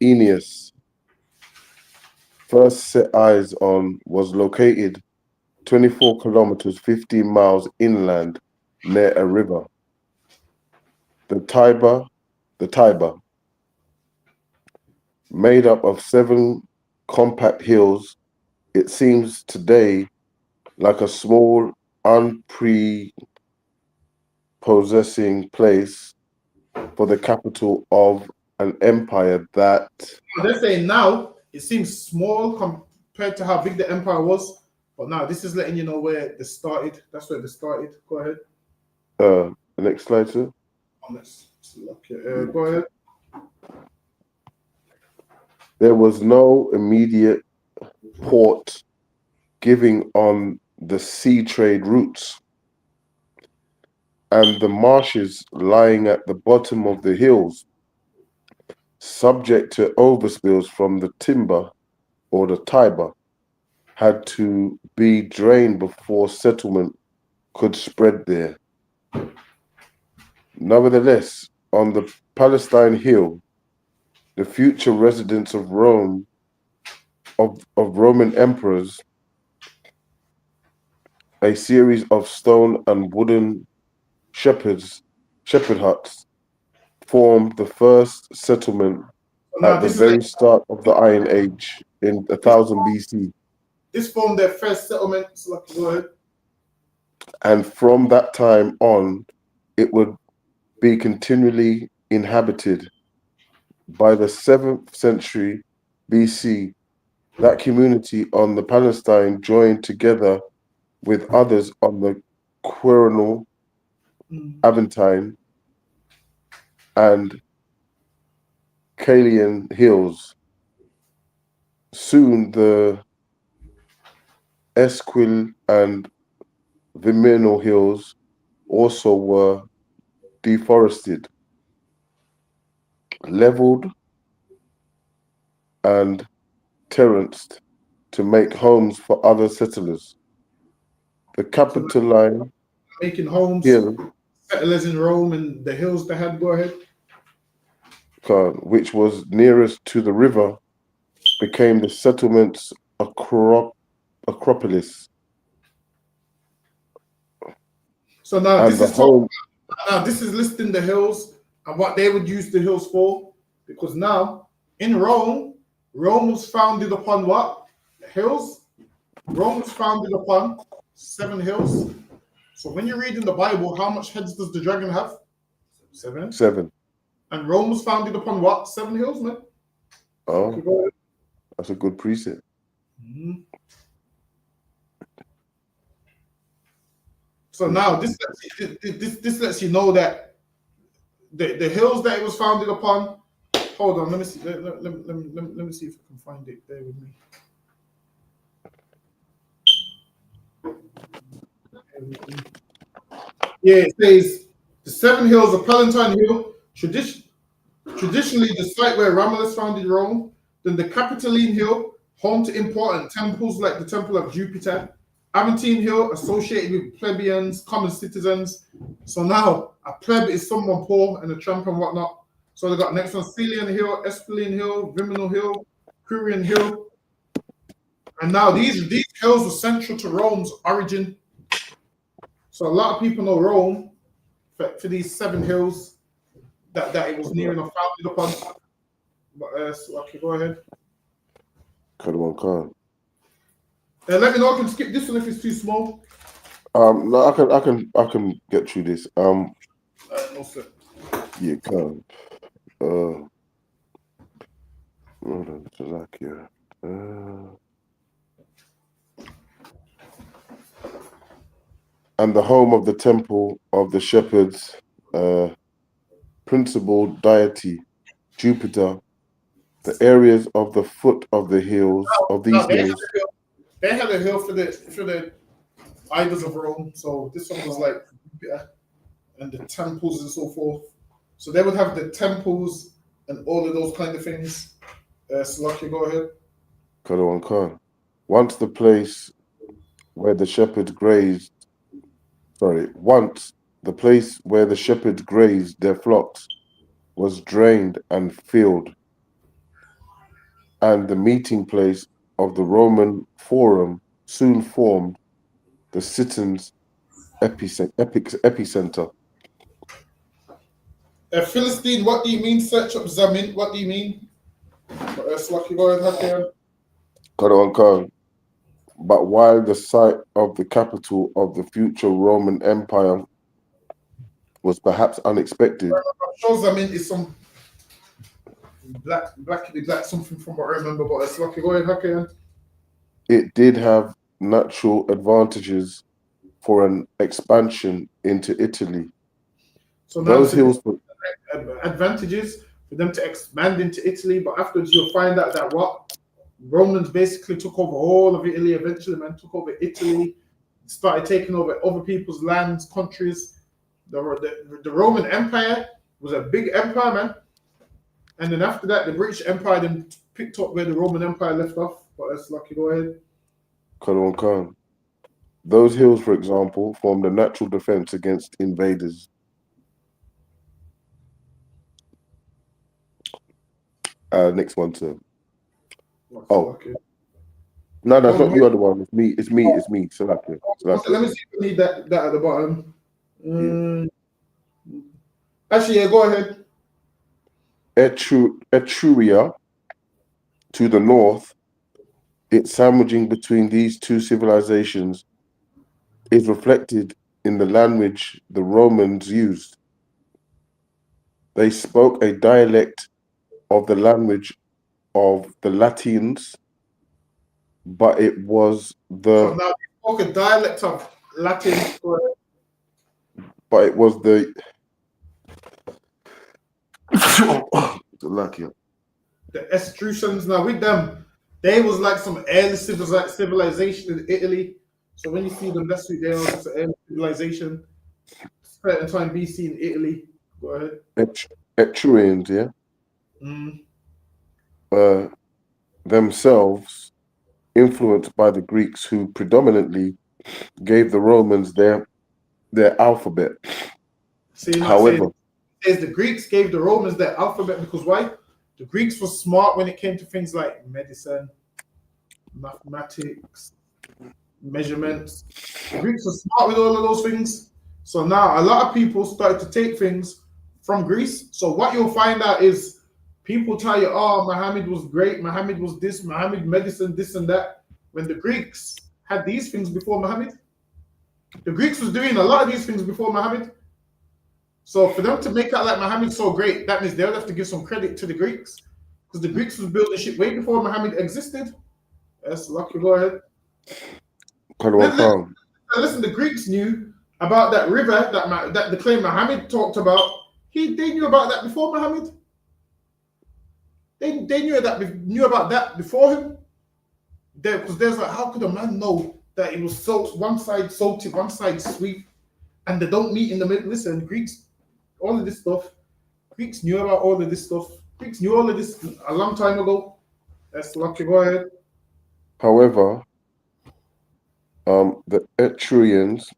Aeneas first set eyes on was located 24 kilometers, 15 miles inland near a river, the Tiber, made up of 7 compact hills. It seems today like a small, unprepossessing place for the capital of an empire that... They're saying now it seems small compared to how big the empire was. But now this is letting you know where they started. That's where they started. Go ahead. The next slide, sir. Let's look at, go ahead. There was no immediate port giving on the sea trade routes, and the marshes lying at the bottom of the hills, subject to overspills from the Timber or the Tiber, had to be drained before settlement could spread there. Nevertheless, on the Palestine Hill, the future residents of Rome, of Roman emperors, a series of stone and wooden shepherd huts, formed the first settlement at the very start of the Iron Age in 1000 BC. This formed their first settlement. So go ahead. And from that time on, it would be continually inhabited. By the 7th century BC, that community on the Palestine joined together with others on the Quirinal, Aventine, and Calian hills. Soon the Esquil and Viminal hills also were deforested, leveled, and terraced to make homes for other settlers. The Capitoline making homes, hill, settlers in Rome and the hills they had. Go ahead. Which was nearest to the river, became the settlement's acropolis. So now And this the is home. now this is listing the hills and what they would use the hills for, because now in Rome, Rome was founded upon what? Hills. Rome was founded upon 7 hills. So when you read in the Bible, how much heads does the dragon have? 7. 7. And Rome was founded upon what? 7 hills, man. Oh, that's a good precept. Mm-hmm. So now this lets you know that the hills that it was founded upon. Hold on, let me see. Let me see if I can find it. There with me. Yeah, it says the 7 hills of Palatine Hill, traditionally the site where Romulus founded Rome. Then the Capitoline Hill, home to important temples like the Temple of Jupiter. Aventine Hill, associated with plebeians, common citizens. So now a pleb is someone poor and a tramp and whatnot. So they got next one, Celian Hill, Esquiline Hill, Viminal Hill, Curian Hill. And now these hills were central to Rome's origin. So a lot of people know Rome for these 7 hills that it was near enough founded upon. But so okay, go ahead. Let me know. I can skip this one if it's too small. No, I can get through this. No, sir. Yeah, can. Hold on, Slovakia. And the home of the temple of the shepherds, principal deity, Jupiter, the areas of the foot of the hills of these hills. They had a hill for the idols of Rome. So this one was like Jupiter and the temples and so forth. So they would have the temples and all of those kind of things. Slovakia, go ahead. Once the place where the shepherds grazed, once the place where the shepherds grazed their flocks was drained and filled, and the meeting place of the Roman Forum soon formed the citizens' epicenter. Philistine, what do you mean? Search up Zamin. What do you mean? Slovakia, go ahead. But while the site of the capital of the future Roman Empire was perhaps unexpected. Shows Zamin is some black something from what I remember, but Slovakia, go ahead. it did have natural advantages for an expansion into Italy. So now Those it's hills, advantages for them to expand into Italy, but afterwards you'll find out that what Romans basically took over all of Italy. Eventually, man, took over Italy, started taking over other people's lands, countries. The Roman Empire was a big empire, man. And then after that, the British Empire then picked up where the Roman Empire left off. But that's lucky. Go ahead. Khan. Those hills, for example, formed a natural defense against invaders. Next one, sir. Oh. No, it's not you, other one. It's me. It's me. Salakia. Let me see if we need that at the bottom. Actually, yeah, go ahead. Etruria, to the north, its sandwiching between these two civilizations is reflected in the language the Romans used. They spoke a dialect of the language of the Latins, but it was So now they spoke a dialect of Latin. But it was the Etruscans. Now with them, they was like some early civilization in Italy. So when you see them, that's who they are. It's an early civilization. Certain time BC in Italy. Go ahead. Etrurians, yeah. Themselves influenced by the Greeks, who predominantly gave the Romans their alphabet. See, however, says the Greeks gave the Romans their alphabet because why? The Greeks were smart when it came to things like medicine, mathematics, measurements. The Greeks were smart with all of those things. So now a lot of people started to take things from Greece. So what you'll find out is people tell you, oh, Muhammad was great, Muhammad was this, Muhammad medicine, this and that. When the Greeks had these things before Muhammad, the Greeks was doing a lot of these things before Muhammad. So for them to make out like Muhammad's so great, that means they would have to give some credit to the Greeks. Because the Greeks was building shit way before Muhammad existed. Yes, lucky, go ahead. Listen, the Greeks knew about that river that the claim Muhammad talked about. They knew about that before Muhammad. They knew about that before him. Because there's like, how could a man know that it was one side salty, one side sweet, and they don't meet in the middle? Listen, Greeks, all of this stuff, Greeks knew about all of this stuff. Greeks knew all of this a long time ago. That's lucky. Go ahead. However, the Etrurians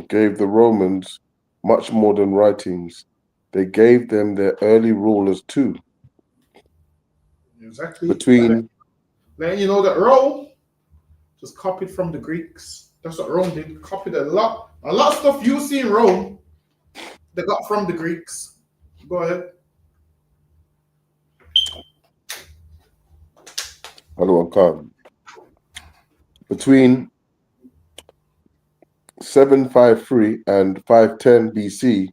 gave the Romans much more than writings. They gave them their early rulers too. Exactly. Between then you know that Rome just copied from the Greeks. That's what Rome did. Copied a lot of stuff you see in Rome. They got from the Greeks. Go ahead. Between 753 and 510 BC,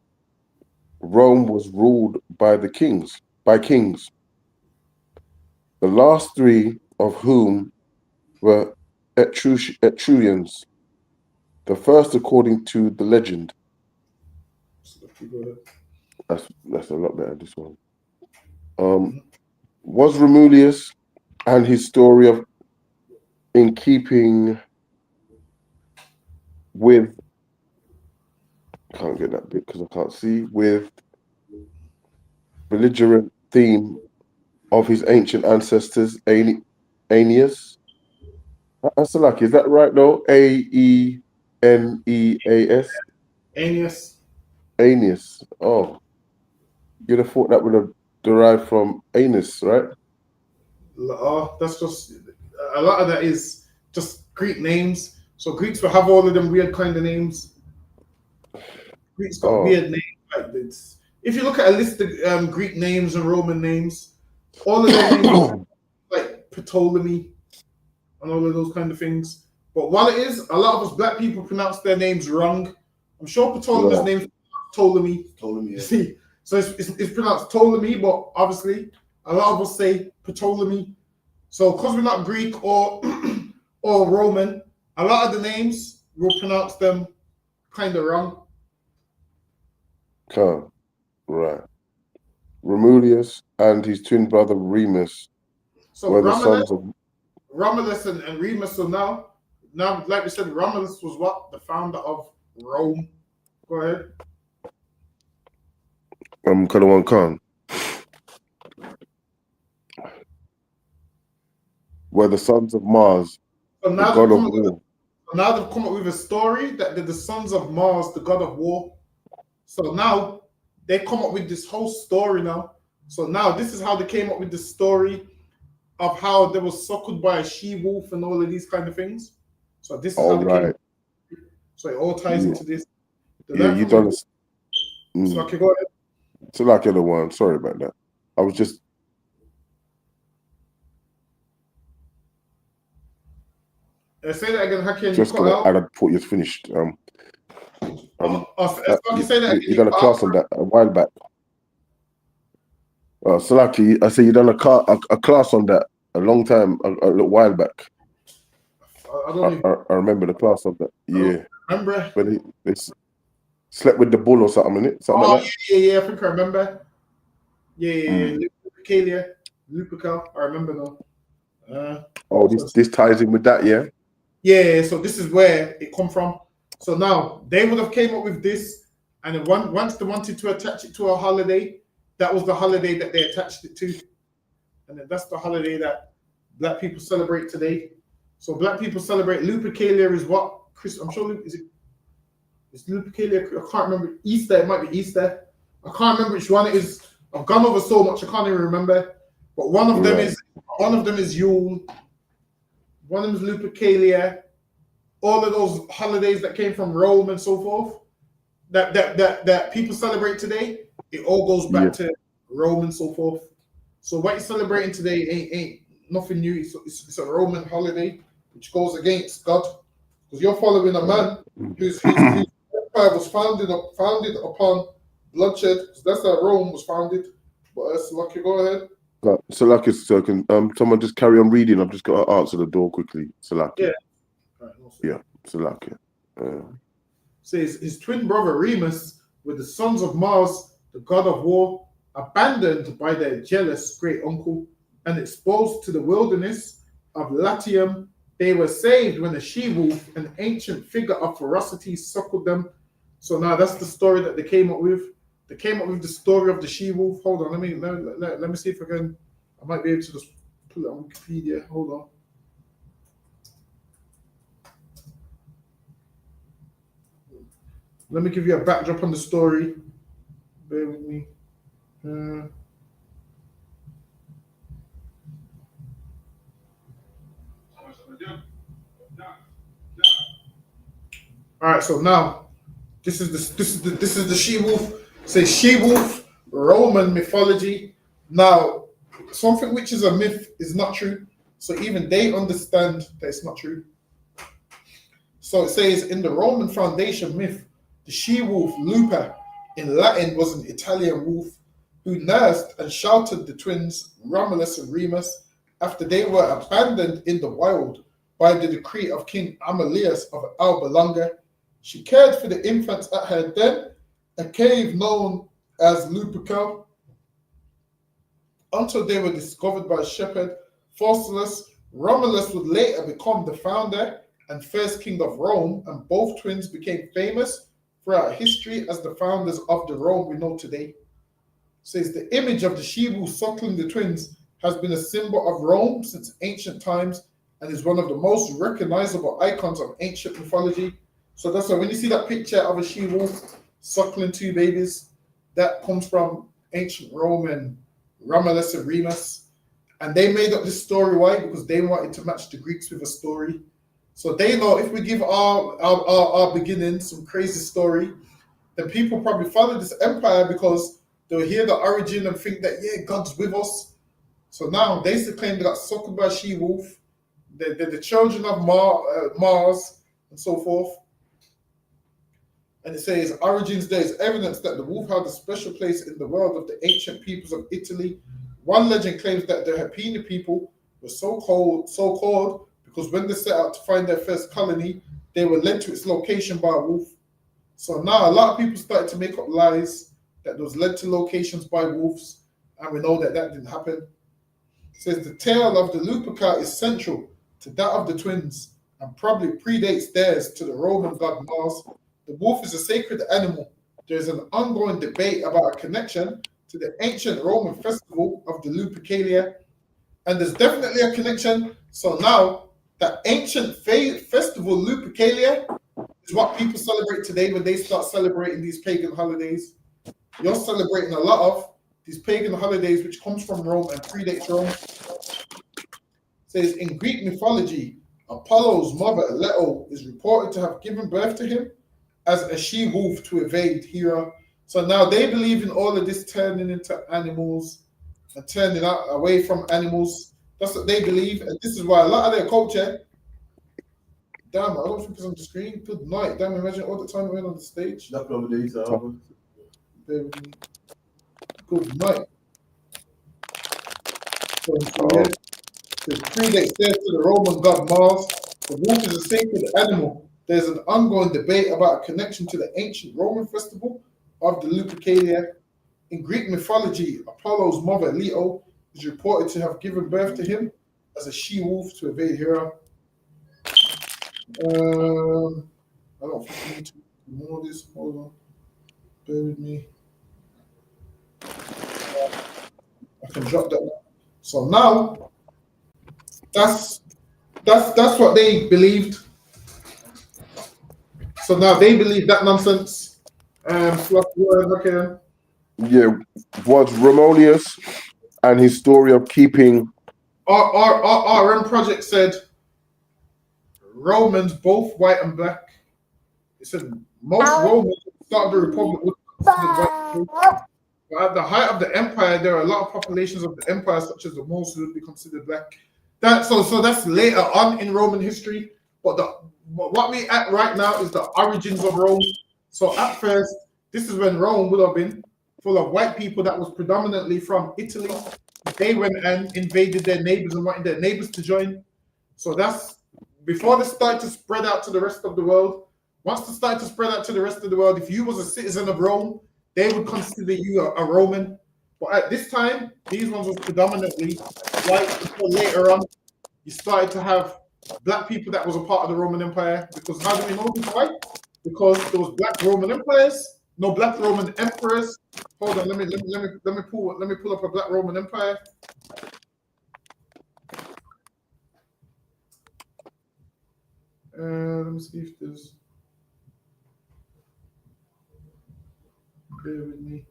Rome was ruled by kings. The last three of whom were Etrurians. The first, according to the legend. That's a lot better, this one. Was Romulus and his story in keeping with, I can't get that bit because I can't see, with belligerent theme of his ancient ancestors, Aeneas? That's lucky. Is that right though? Aeneas? Aeneas. Oh. You'd have thought that would have derived from anus, right? That's just a lot of that is just Greek names. So Greeks will have all of them weird kind of names. Greeks got weird names like this. If you look at a list of Greek names and Roman names, all of their names like Ptolemy and all of those kind of things. But while it is, a lot of us black people pronounce their names wrong. I'm sure Ptolemy's name is Ptolemy. Ptolemy, yeah. See, so it's pronounced Ptolemy, but obviously a lot of us say Ptolemy. So because we're not Greek or or Roman. A lot of the names we'll pronounce them kind of wrong. Right. Romulus and his twin brother Remus were the sons of Romulus and Remus. So now, like we said, Romulus was what? The founder of Rome. Go ahead. Kalawan Khan. Were the sons of Mars, So the now god of war. Now they've come up with a story that they're the sons of Mars, the god of war. So now they come up with this whole story now. So now this is how they came up with the story of how they were suckled by a she-wolf and all of these kind of things. So this is how they came. So it all ties into this. You done. So okay, go ahead. So like the one. Sorry about that. I was just. Say that again, Hakeem. Just gonna add a thought you finished. You done a class on that a while back. Salaki, I say you done a class on that a long time, a little while back. I remember the class of that. Yeah. Remember? But they slept with the bull or something, innit? Something like that. Yeah. I think I remember. Yeah. Lupica. I remember now. This ties in with that, yeah. Yeah, so this is where it come from. So now they would have came up with this, and then once they wanted to attach it to a holiday, that was the holiday that they attached it to, and then that's the holiday that Black people celebrate today. So Black people celebrate Lupercalia is what? I'm sure it's Lupercalia. I can't remember. Easter. It might be Easter. I can't remember which one it is. I've gone over so much I can't even remember. But one of them is Yule. One of them is Lupercalia. All of those holidays that came from Rome and so forth, that people celebrate today, it all goes back to Rome and so forth. So what you're celebrating today ain't nothing new. It's a Roman holiday which goes against God, because you're following a man whose empire was founded upon bloodshed. So that's how Rome was founded. But Lucky, go ahead. Salaki, so can someone just carry on reading? I've just got to answer the door quickly. Salaki. Yeah. Yeah, Salaki. Says his twin brother Remus were the sons of Mars, the god of war, abandoned by their jealous great uncle and exposed to the wilderness of Latium. They were saved when a she-wolf, an ancient figure of ferocity, suckled them. So now that's the story that they came up with. They came up with the story of the she-wolf. Hold on, let me see if I might be able to just pull it on Wikipedia. Hold on. Let me give you a backdrop on the story. Bear with me. All right, so now this is the she-wolf. Say she-wolf, Roman mythology. Now, something which is a myth is not true. So even they understand that it's not true. So it says in the Roman foundation myth, the she-wolf Lupa in Latin was an Italian wolf who nursed and sheltered the twins Romulus and Remus after they were abandoned in the wild by the decree of King Amulius of Alba Longa. She cared for the infants at her den, a cave known as Lupercal, until they were discovered by shepherd Faustulus. Romulus would later become the founder and first king of Rome, and both twins became famous throughout history as the founders of the Rome we know today. It says the image of the she-wolf suckling the twins has been a symbol of Rome since ancient times and is one of the most recognizable icons of ancient mythology. So that's why when you see that picture of a she-wolf suckling two babies, that comes from ancient Rome and Romulus and Remus. And they made up this story. Why? Because they wanted to match the Greeks with a story. So they know if we give our beginning some crazy story, then people probably follow this empire because they'll hear the origin and think that, yeah, God's with us. So now they still claim they got suckled by a she-wolf. They're the children of Mars and so forth. And it says, Origins, there is evidence that the wolf held a special place in the world of the ancient peoples of Italy. One legend claims that the Herpini people were so called because when they set out to find their first colony, they were led to its location by a wolf. So now a lot of people started to make up lies that was led to locations by wolves, and we know that that didn't happen. It says the tale of the Lupercal is central to that of the twins and probably predates theirs to the Roman god Mars. The wolf is a sacred animal. There is an ongoing debate about a connection to the ancient Roman festival of the Lupercalia, and there's definitely a connection. So now that ancient festival Lupercalia is what people celebrate today when they start celebrating these pagan holidays. You're celebrating a lot of these pagan holidays which comes from Rome and predates Rome. It says in Greek mythology, Apollo's mother Leto is reported to have given birth to him as a she-wolf to evade Hera. So now they believe in all of this turning into animals and turning out away from animals. That's what they believe, and this is why a lot of their culture. Damn, I don't think it's on the screen. Good night. Damn, imagine all the time we went on the stage. That's probably the Good night. So yeah, the predates there to the Roman god Mars. The wolf is a sacred animal. There's an ongoing debate about a connection to the ancient Roman festival of the Lupercalia. In Greek mythology, Apollo's mother Leto is reported to have given birth to him as a she-wolf to evade Hera. I don't think I need to do more of this. Hold on. Bear with me. I can drop that now. So now that's what they believed. So now they believe that nonsense. Okay. Yeah, was Romulus and his story of keeping. Our RM project said Romans, both white and black. It said most Romans started the Republic with white. But at the height of the empire, there are a lot of populations of the empire, such as the most, who would be considered black. So that's later on in Roman history. But what we at right now is the origins of Rome. So at first, this is when Rome would have been full of white people that was predominantly from Italy. They went and invaded their neighbors and wanted their neighbors to join. So that's before they started to spread out to the rest of the world. Once they started to spread out to the rest of the world, if you was a citizen of Rome, they would consider you a Roman. But at this time, these ones were predominantly white. Until later on, you started to have black people that was a part of the Roman Empire. Because how do we know this? Why? Because there was black Roman empires, no black Roman emperors. Hold on, let me pull up a black Roman Empire. Let me see if there's. Bear with me.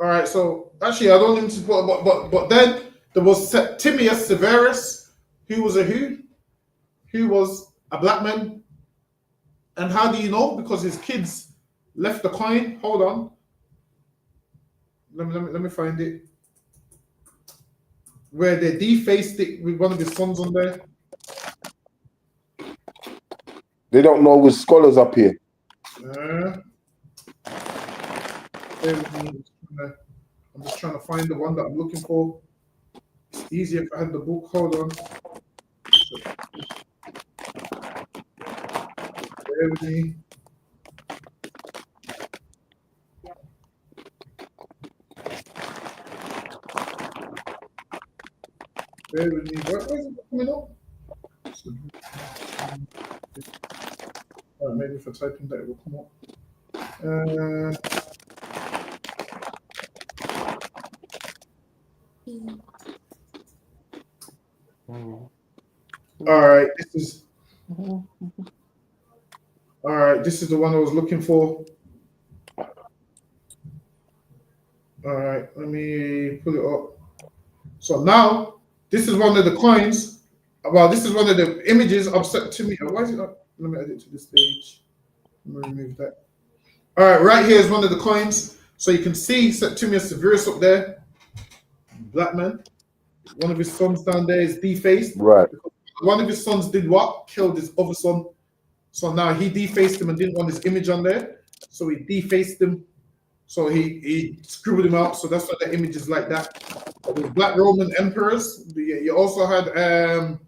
All right, so actually, I don't need to put, but then there was Septimius Severus, who was who was a black man. And how do you know? Because his kids left the coin. Hold on. Let me find it. Where they defaced it with one of his sons on there. They don't know with scholars up here. I'm just trying to find the one that I'm looking for. It's easier if I had the book. Hold on. Bear with me. Bear with me. Why is it coming up? Maybe if I type in that, it will come up. All right, this is the one I was looking for. All right, let me pull it up. So now, this is one of the coins. Well, this is one of the images of Septimius. Why is it not? Let me add it to this page. Let me remove that. All right, right here is one of the coins. So you can see Septimius Severus up there. Black man. One of his sons down there is defaced. Right. One of his sons did what? Killed his other son. So now he defaced him and didn't want his image on there. So he defaced him. So he scribbled him out. So that's why the image is like that. There's Black Roman emperors. You also had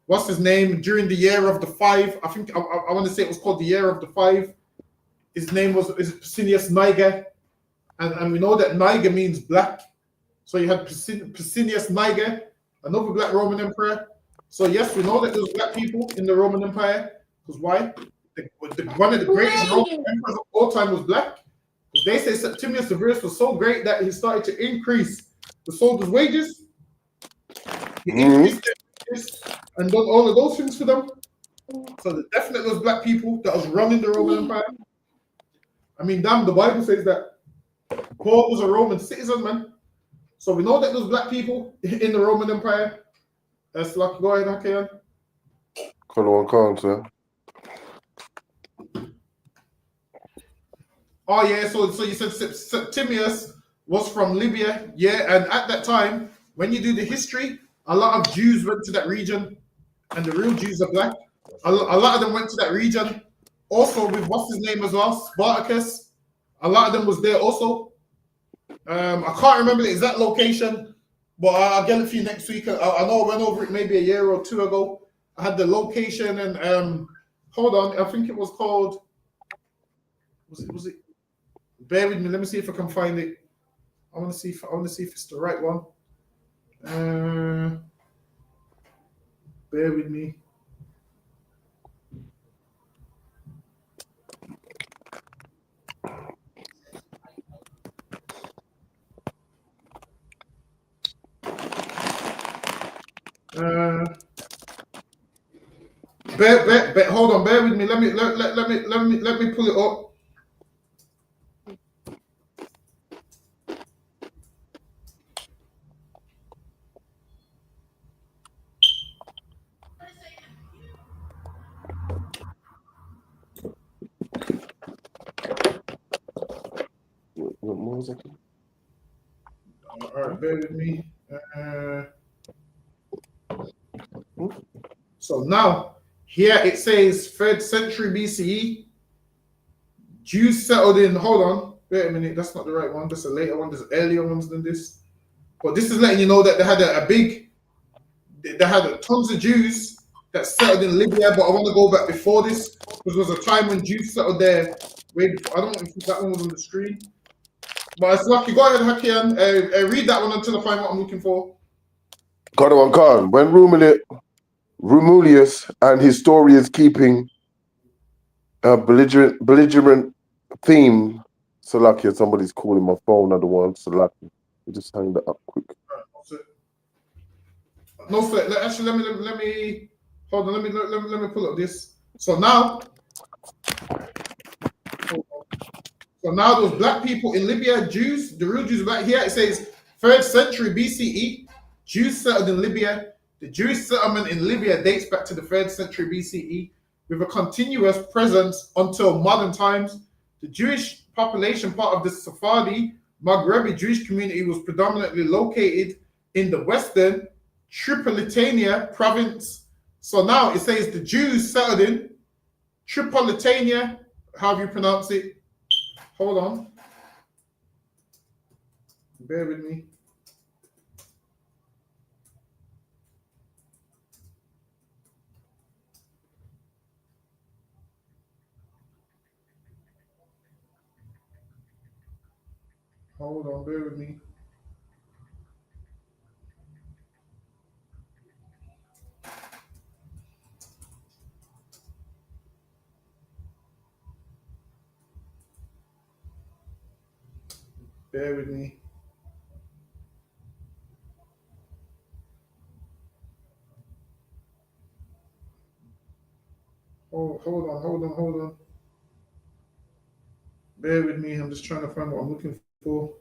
what's his name during the year of the 5. I think I want to say it was called the year of the 5. His name was Pesinius Niger, and we know that Niger means black. So you had Pesinius Niger, another Black Roman emperor. So yes, we know that there's black people in the Roman Empire. Because why? One of the greatest Roman emperors of all time was black. Because they say Septimius Severus was so great that he started to increase the soldiers' wages. He increased their wages and done all of those things for them. So there definitely was black people that was running the Roman Empire. I mean, damn, the Bible says that Paul was a Roman citizen, man. So we know that there's black people in the Roman Empire. That's lucky. Go ahead, Hakeem. Color one sir. Oh yeah, so you said Septimius was from Libya, yeah, and at that time, when you do the history, a lot of Jews went to that region, and the real Jews are black. A lot of them went to that region. Also, with what's his name as well, Spartacus. A lot of them was there also. I can't remember the exact location, but I'll get it for you next week. I know I went over it maybe a year or two ago. I had the location and hold on, I think it was called. Was it? Bear with me. Let me see if I can find it. I want to see if it's the right one. Bear with me. Hold on. Bear with me. Let me pull it up. What more was it? All right, bear with me. So now, here it says 3rd century BCE. Jews settled in. Hold on. Wait a minute. That's not the right one. That's a later one. There's earlier ones than this. But this is letting you know that they had they had tons of Jews that settled in Libya. But I want to go back before this, because there was a time when Jews settled there. Way before. I don't know if that one was on the screen. But it's lucky. Go ahead, Hakian. Read that one until I find what I'm looking for. Color one card. When Romulius and his story is keeping a belligerent theme. Salakia, somebody's calling my phone. Another one. Salakia. Just hang that up quick. No, actually, let me hold on. Let me pull up this. So now those black people in Libya, Jews, the real Jews are black. Here it says 3rd century BCE, Jews settled in Libya. The Jewish settlement in Libya dates back to the 3rd century BCE with a continuous presence until modern times. The Jewish population, part of the Sephardi Maghrebi Jewish community, was predominantly located in the western Tripolitania province. So now it says the Jews settled in Tripolitania, however you pronounce it. Hold on. Bear with me. Hold on, bear with me. Bear with me. Hold on. Bear with me. I'm just trying to find what I'm looking for.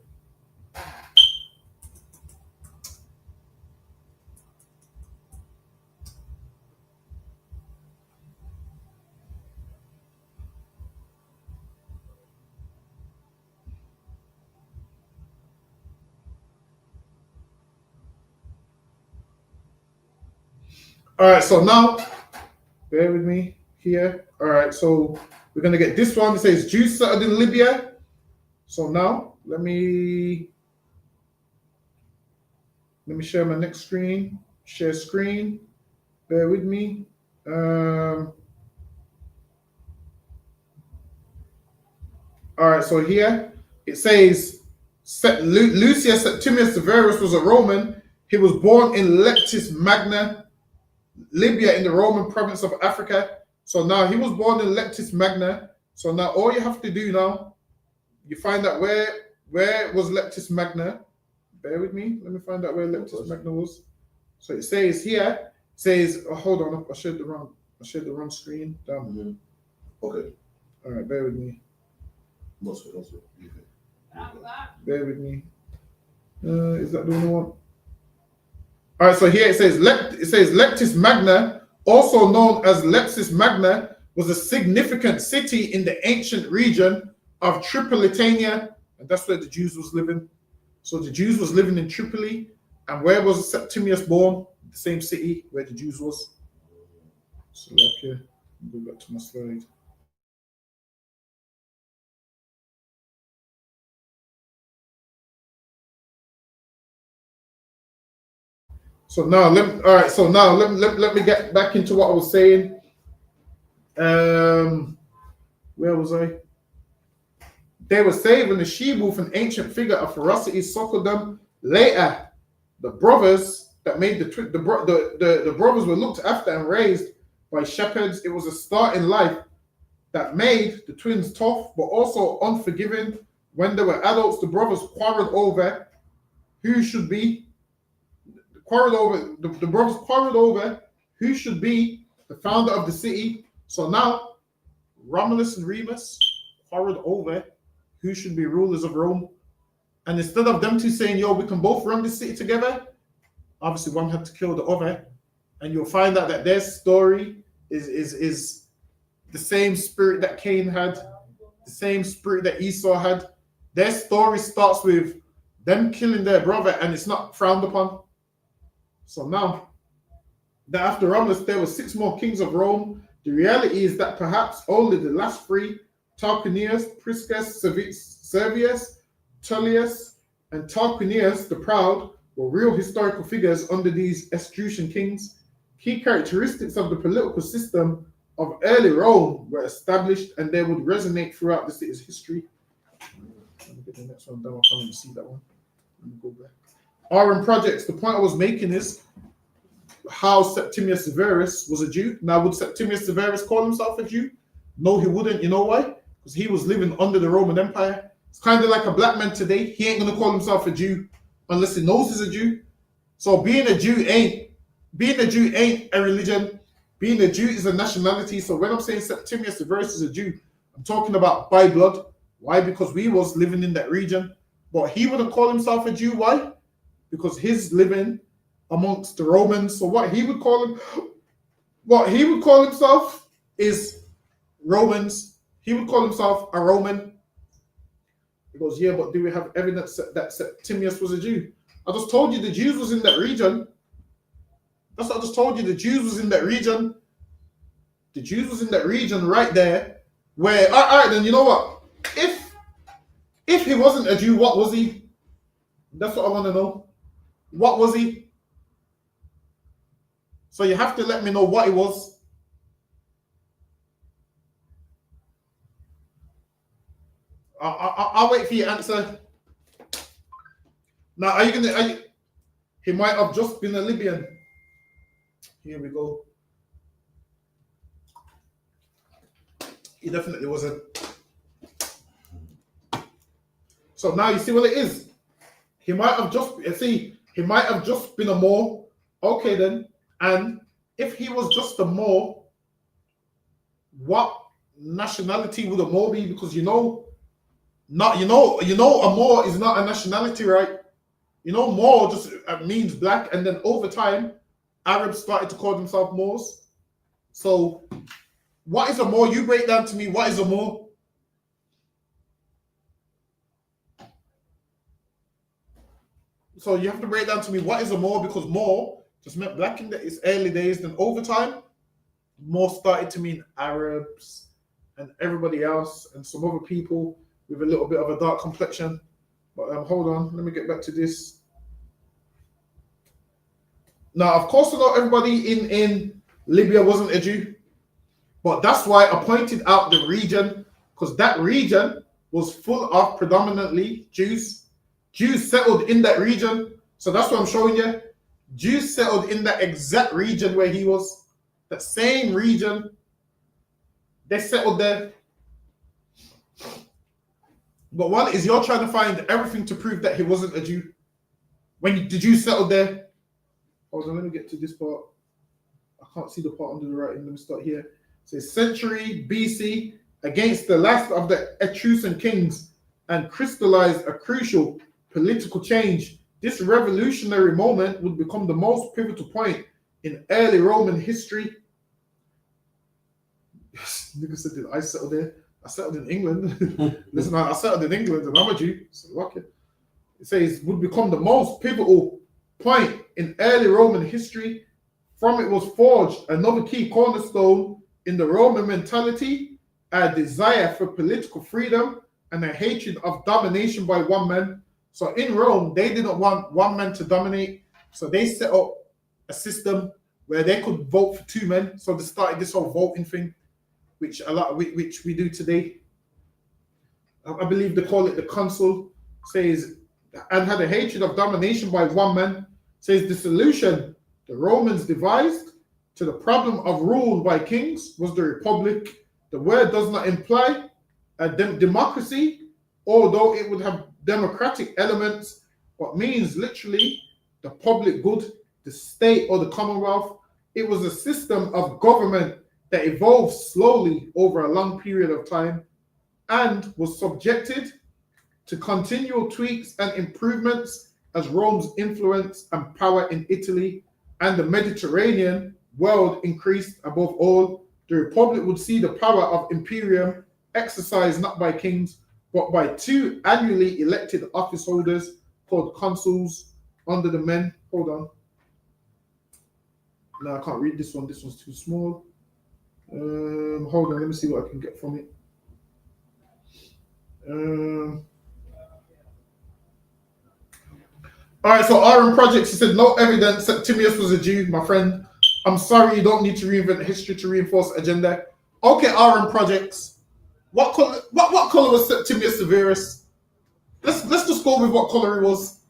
All right, so now, bear with me. here. All right, so we're gonna get this one. It says Jews settled in Libya. So now let me share my next screen. Share screen. Bear with me. All right, so here it says Lucius Septimius Severus was a Roman. He was born in Lectis Magna, Libya, in the Roman province of Africa. So now he was born in Lectis Magna. So now all you have to do now, you find out where was Lectis Magna. Bear with me. Let me find out where Lectis Magna was. So it says here. Oh, hold on. I shared the wrong screen. Damn. Okay. All right. Bear with me. Bear with me. Is that the one I want? All right, so here it says Lectis Magna, also known as Lepsis Magna, was a significant city in the ancient region of Tripolitania, and that's where the Jews was living. So the Jews was living in Tripoli, and where was Septimius born? The same city where the Jews was. So like here, go back to my slide. So now let me get back into what I was saying. Where was I? They were saving the she-wolf, an ancient figure of ferocity, suckled them. Later, the brothers that made the brothers were looked after and raised by shepherds. It was a start in life that made the twins tough, but also unforgiving. When they were adults, the brothers quarreled over who should be the brothers quarreled over who should be the founder of the city. So now Romulus and Remus quarreled over who should be rulers of Rome. And instead of them two saying, yo, we can both run this city together, obviously one had to kill the other. And you'll find out that their story is the same spirit that Cain had, the same spirit that Esau had. Their story starts with them killing their brother, and it's not frowned upon. So now, that after Romulus, there were 6 more kings of Rome. The reality is that perhaps only the last 3, Tarquinius, Priscus, Servius, Tullius, and Tarquinius the Proud, were real historical figures under these Etruscan kings. Key characteristics of the political system of early Rome were established, and they would resonate throughout the city's history. Let me get the next one down. I can't even see that one. Let me go back. RM projects. The point I was making is how Septimius Severus was a Jew. Now, would Septimius Severus call himself a Jew? No, he wouldn't. You know why? Because he was living under the Roman Empire. It's kind of like a black man today. He ain't gonna call himself a Jew unless he knows he's a Jew. So being a Jew ain't a religion. Being a Jew is a nationality. So when I'm saying Septimius Severus is a Jew, I'm talking about by blood. Why? Because we was living in that region. But he wouldn't call himself a Jew. Why? Because he's living amongst the Romans. So what he would call himself is Romans. He would call himself a Roman. He goes, yeah, but do we have evidence that Septimius was a Jew? I just told you the Jews was in that region. That's what I just told you. The Jews was in that region. The Jews was in that region right there. Where, all right, then you know what? If he wasn't a Jew, what was he? That's what I want to know. What was he? So you have to let me know what he was. I'll wait for your answer. Now, he might have just been a Libyan. Here we go. He definitely wasn't. So now you see what it is. He might have just been a Moor. Okay then. And if he was just a Moor, what nationality would a Moor be? Because a Moor is not a nationality, right? Moor just means black, and then over time, Arabs started to call themselves Moors. So, what is a Moor? You break down to me, what is a Moor? So you have to break down to me what is a Moor, because Moor just meant black in its early days. Then over time, more started to mean Arabs and everybody else and some other people with a little bit of a dark complexion. But hold on, let me get back to this. Now, of course, not everybody in Libya wasn't a Jew, but that's why I pointed out the region, because that region was full of predominantly Jews. Jews settled in that region. So that's what I'm showing you. Jews settled in that exact region where he was. That same region. They settled there. But one is you're trying to find everything to prove that he wasn't a Jew. When the Jews settled there. Hold on, let me get to this part. I can't see the part under the writing. Let me start here. It says century BC against the last of the Etruscan kings and crystallized a crucial political change. This revolutionary moment would become the most pivotal point in early Roman history. Nigga said, did I settle there? I settled in England. Listen, I settled in England and I'm a Jew. So, okay. It says, would become the most pivotal point in early Roman history. From it was forged another key cornerstone in the Roman mentality, a desire for political freedom and a hatred of domination by one man. So in Rome, they didn't want one man to dominate. So they set up a system where they could vote for two men. So they started this whole voting thing, which we do today. I believe they call it the consul. Says, and had a hatred of domination by one man. Says the solution the Romans devised to the problem of rule by kings was the republic. The word does not imply a democracy, although it would have democratic elements, but means literally the public good, the state or the commonwealth. It was a system of government that evolved slowly over a long period of time and was subjected to continual tweaks and improvements as Rome's influence and power in Italy and the Mediterranean world increased. Above all, the Republic would see the power of imperium exercised not by kings, but by two annually elected office holders called consuls under the men. Hold on. No, I can't read this one. This one's too small. Hold on. Let me see what I can get from it. All right, so Aaron Projects, he said, no evidence that Septimius was a Jew, my friend. I'm sorry, you don't need to reinvent history to reinforce agenda. Okay, Aaron Projects, what color was Septimius Severus? Let's just go with what color he was.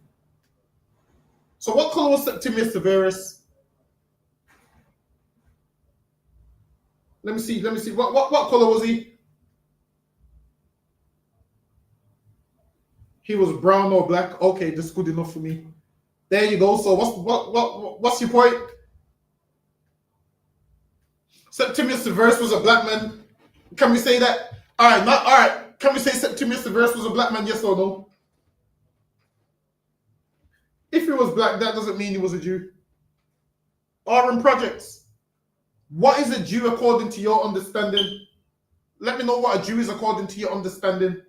So what color was Septimius Severus? Let me see. What color was he? He was brown or black. Okay, that's good enough for me. There you go. So what's your point? Septimius Severus was a black man. Can we say that? All right. Can we say Septimius Severus was a black man? Yes or no? If he was black, that doesn't mean he was a Jew. Aaron Projects, what is a Jew according to your understanding? Let me know what a Jew is according to your understanding.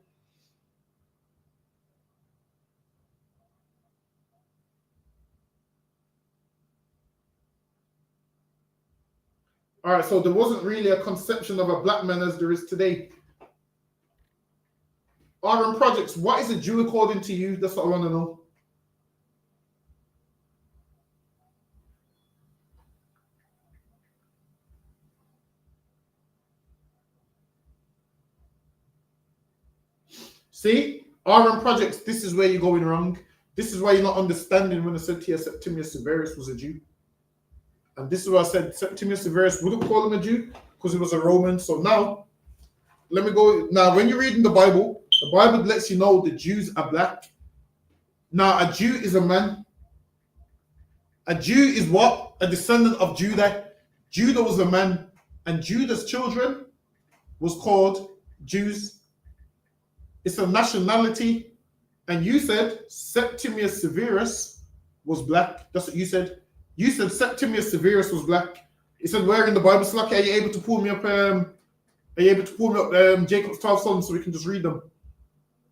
All right, so there wasn't really a conception of a black man as there is today. Aaron Projects, what is a Jew according to you? That's what I want to know. See, Aaron Projects, this is where you're going wrong. This is why you're not understanding when I said to you Septimius Severus was a Jew. And this is why I said Septimius Severus wouldn't call him a Jew because he was a Roman. So now, let me go. Now, when you're reading the Bible lets you know the Jews are black. Now, a Jew is a man. A Jew is what? A descendant of Judah. Judah was a man. And Judah's children was called Jews. It's a nationality. And you said Septimius Severus was black. That's what you said. You said Septimius Severus was black. He said, where in the Bible? Slacky, are you able to pull me up? Jacob's 12 sons so we can just read them?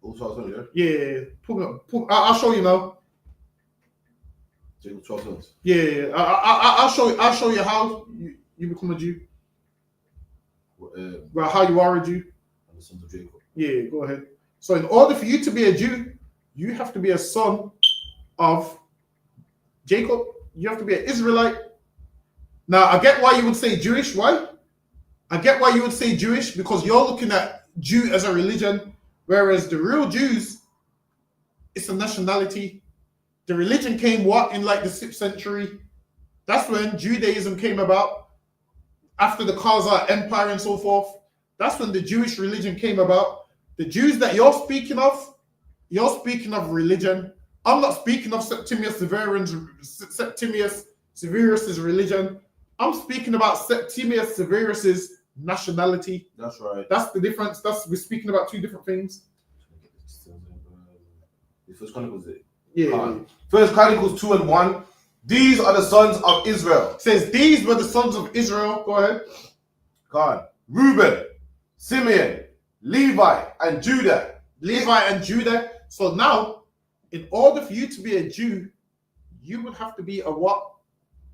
All 12 sons, yeah? Yeah. Pull me up. I'll show you now. Jacob's 12 sons. Yeah. I'll show you how you become a Jew. Well, how you are a Jew? I'm the sons of Jacob. Yeah, go ahead. So in order for you to be a Jew, you have to be a son of Jacob. You have to be an Israelite. Now, I get why you would say Jewish. Why? I get why you would say Jewish, because you're looking at Jew as a religion, whereas the real Jews, it's a nationality. The religion came what in like the 6th century? That's when Judaism came about, after the Khazar Empire and so forth. That's when the Jewish religion came about. The Jews that you're speaking of religion. I'm not speaking of Septimius Severus's religion. I'm speaking about Septimius Severus's nationality. That's right. That's the difference. We're speaking about two different things. First Chronicles, Yeah. First Chronicles 2 and 1. These are the sons of Israel. It says these were the sons of Israel. Go ahead. God. Reuben, Simeon, Levi, and Judah. So now, in order for you to be a Jew, you would have to be a what?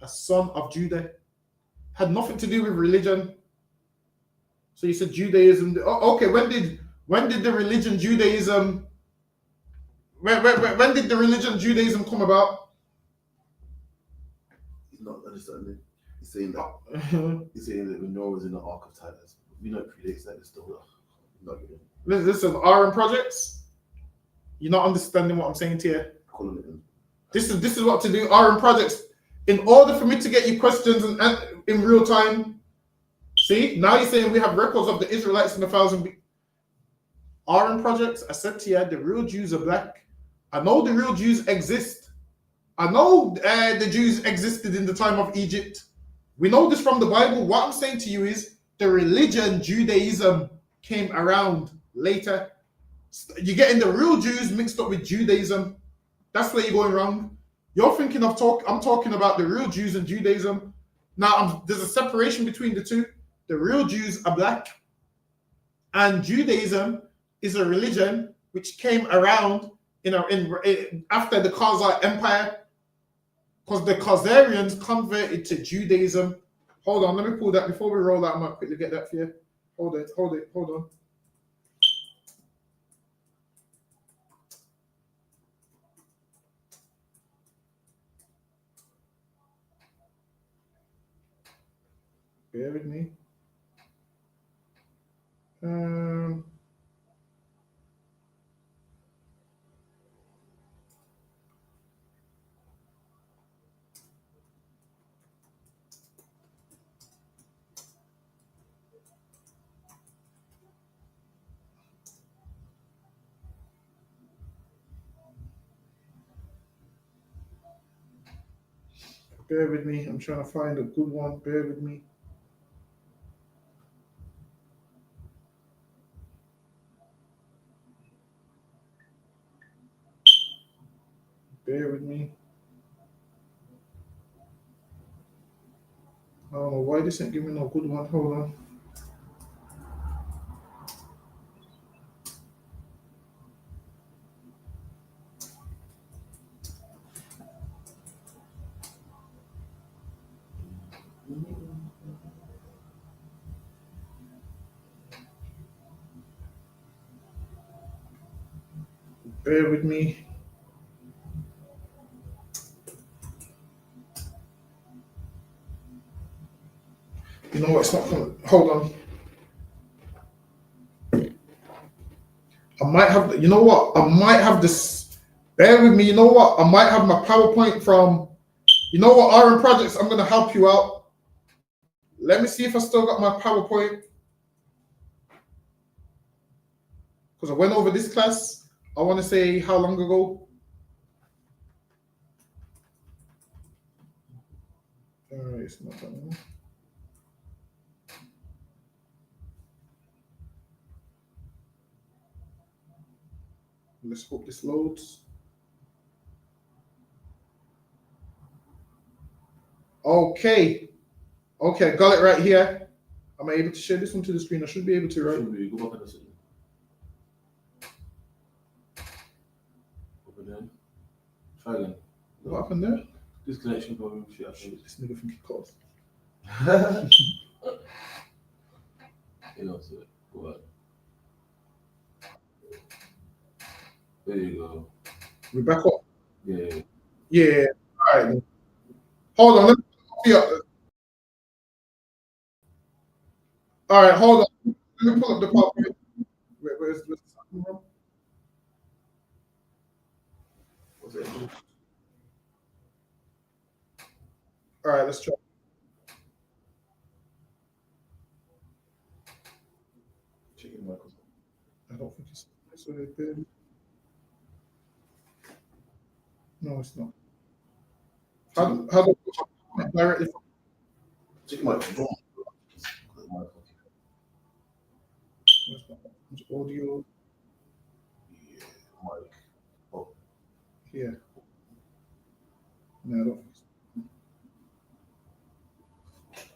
A son of Judah. Had nothing to do with religion. So you said Judaism. Okay, when did the religion Judaism? When did the religion Judaism come about? He's not understanding. He's saying that. He's saying that when Noah was in the Ark of Titus, we know it predates that. It's still not good. Listen, RM projects. You're not understanding what I'm saying to you. This is what to do. RM projects. In order for me to get you questions and in real time. See, now you're saying we have records of the Israelites in 1,000. RM projects. I said to you, the real Jews are black. I know the real Jews exist. I know the Jews existed in the time of Egypt. We know this from the Bible. What I'm saying to you is the religion Judaism came around later. You're getting the real Jews mixed up with Judaism. That's where you're going wrong. You're thinking of I'm talking about the real Jews and Judaism. Now, there's a separation between the two. The real Jews are black. And Judaism is a religion which came around after the Khazar Empire, because the Khazarians converted to Judaism. Hold on, let me pull that before we roll that. I might quickly get that for you. Hold on. Bear with me. Bear with me. I'm trying to find a good one. Bear with me. Bear with me. I don't know why this ain't giving me no good one. Hold on. Bear with me. You know what? It's not coming. Hold on. I might have. You know what? I might have this. Bear with me. You know what? I might have my PowerPoint from. You know what? RM Projects. I'm gonna help you out. Let me see if I still got my PowerPoint, because I went over this class. I want to say how long ago. It's not that one. Let's hope this loads. Okay, got it right here. Am I able to share this one to the screen? I should be able to, right? Go back and listen. Over there. Try again. What happened there? Disconnection problem. Shit, I think. This nigga think he calls. There you go. We back up. Yeah. Yeah. All right. Hold on. Let me pull up. All right. Hold on. Let me pull up the PowerPoint. Where's the something from? All right. Let's try. I don't think it's isolated. No, it's not. How do I directly from? Audio. Yeah. No, I don't think so.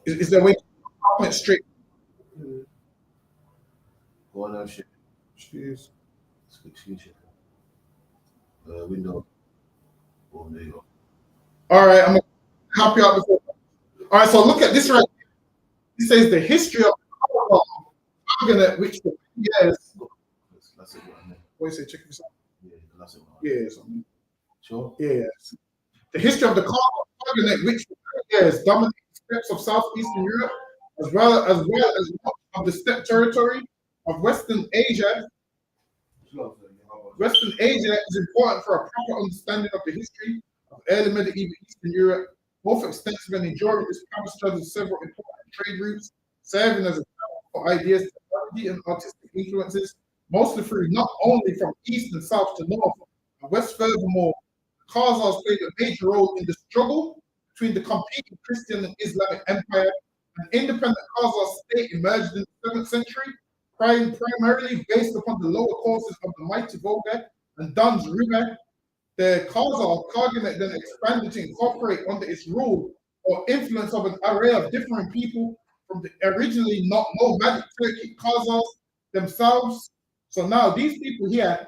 Is there a way to comment straight? Go on and shit. Jeez. Window. Oh, there you go. All right, I'm gonna help you out before. All right, so look at this right here. It says the history of the which for years. That's it, right? What do you say? Check this out. Yeah, that's it. Yeah, something. Sure. Yeah. The history of the Carbonet, which for years dominated steppes of southeastern Europe, as well as much of the steppe territory of Western Asia. Western Asia is important for a proper understanding of the history of early medieval Eastern Europe. Both extensive and enduring, this travel studies several important trade routes, serving as a channel for ideas, technology, and artistic influences, mostly through not only from east and south to north and west. Furthermore, the Khazars played a major role in the struggle between the competing Christian and Islamic empire. An independent Khazar state emerged in the 7th century, primarily based upon the lower courses of the mighty Volga and Don's River. The Khazar Khaganate then expanded to incorporate under its rule or influence of an array of different people from the originally not nomadic Turkic Khazars themselves. So now these people here,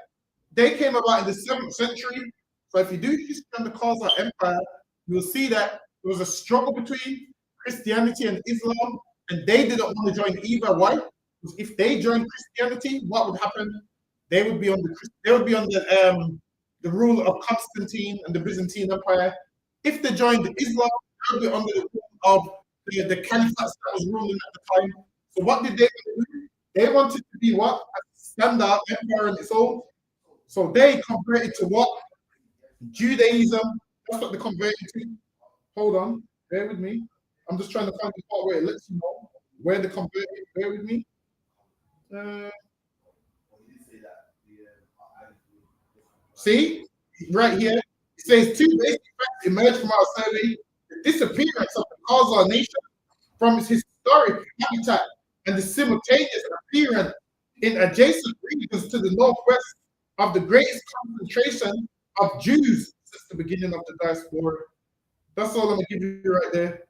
they came about in the 7th century. So if you do history on the Khazar Empire, you'll see that there was a struggle between Christianity and Islam, and they didn't want to join either. Why? Because if they joined Christianity, what would happen? They would be on the rule of Constantine and the Byzantine Empire. If they joined Islam, they would be under the rule of the caliphate that was ruling at the time. So what did they want to do? They wanted to be what? A standout empire on its own. So they converted to what? Judaism. That's what they converted to. Hold on, bear with me. I'm just trying to find the part where it lets you know where they converted. Bear with me. See, right here, it says 2 basic facts emerged from our survey: the disappearance of the Khazar nation from its historic habitat and the simultaneous appearance in adjacent regions to the northwest of the greatest concentration of Jews since the beginning of the diaspora. That's all I'm gonna give you right there.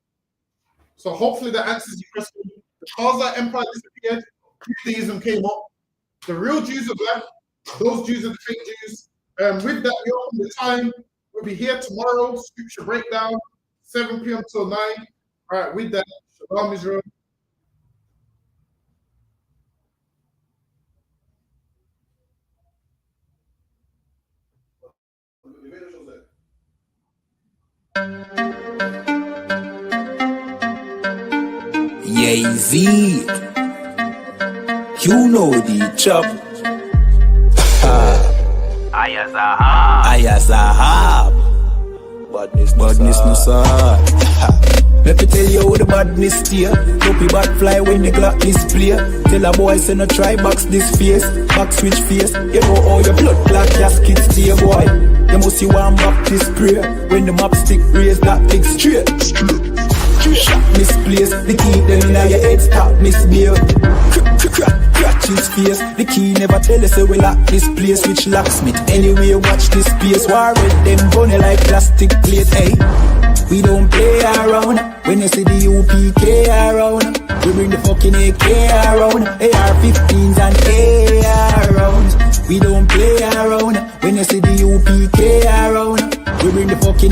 So hopefully that answers your question. The Khazar Empire disappeared, Judaism came up. The real Jews are black, those Jews are the fake Jews. With that, we open the time. We'll be here tomorrow, scripture breakdown, 7 p.m. till 9. All right, with that, Shalom Israel. Yay-Z, you know the chop. Ayazahab. Badness no sad. Let me tell you how the badness steer. Dopey bat fly when the clock display. Tell a boy say no try box this face. Back switch face. You know how your blood clot casket stay, boy. You must see one Baptist prayer. When the map stick raise that big straight. Shot misplaced. The key them in your head stop misbehaved. Scratch his face. The key never tell us so we lock this place. Which locksmith anyway watch this space. War with them bunny like plastic plate. Hey, we don't play around. When you see the UPK around, we bring the fucking AK around. AR-15s and AR rounds. We don't play around. When you see the UPK around, we bring the fucking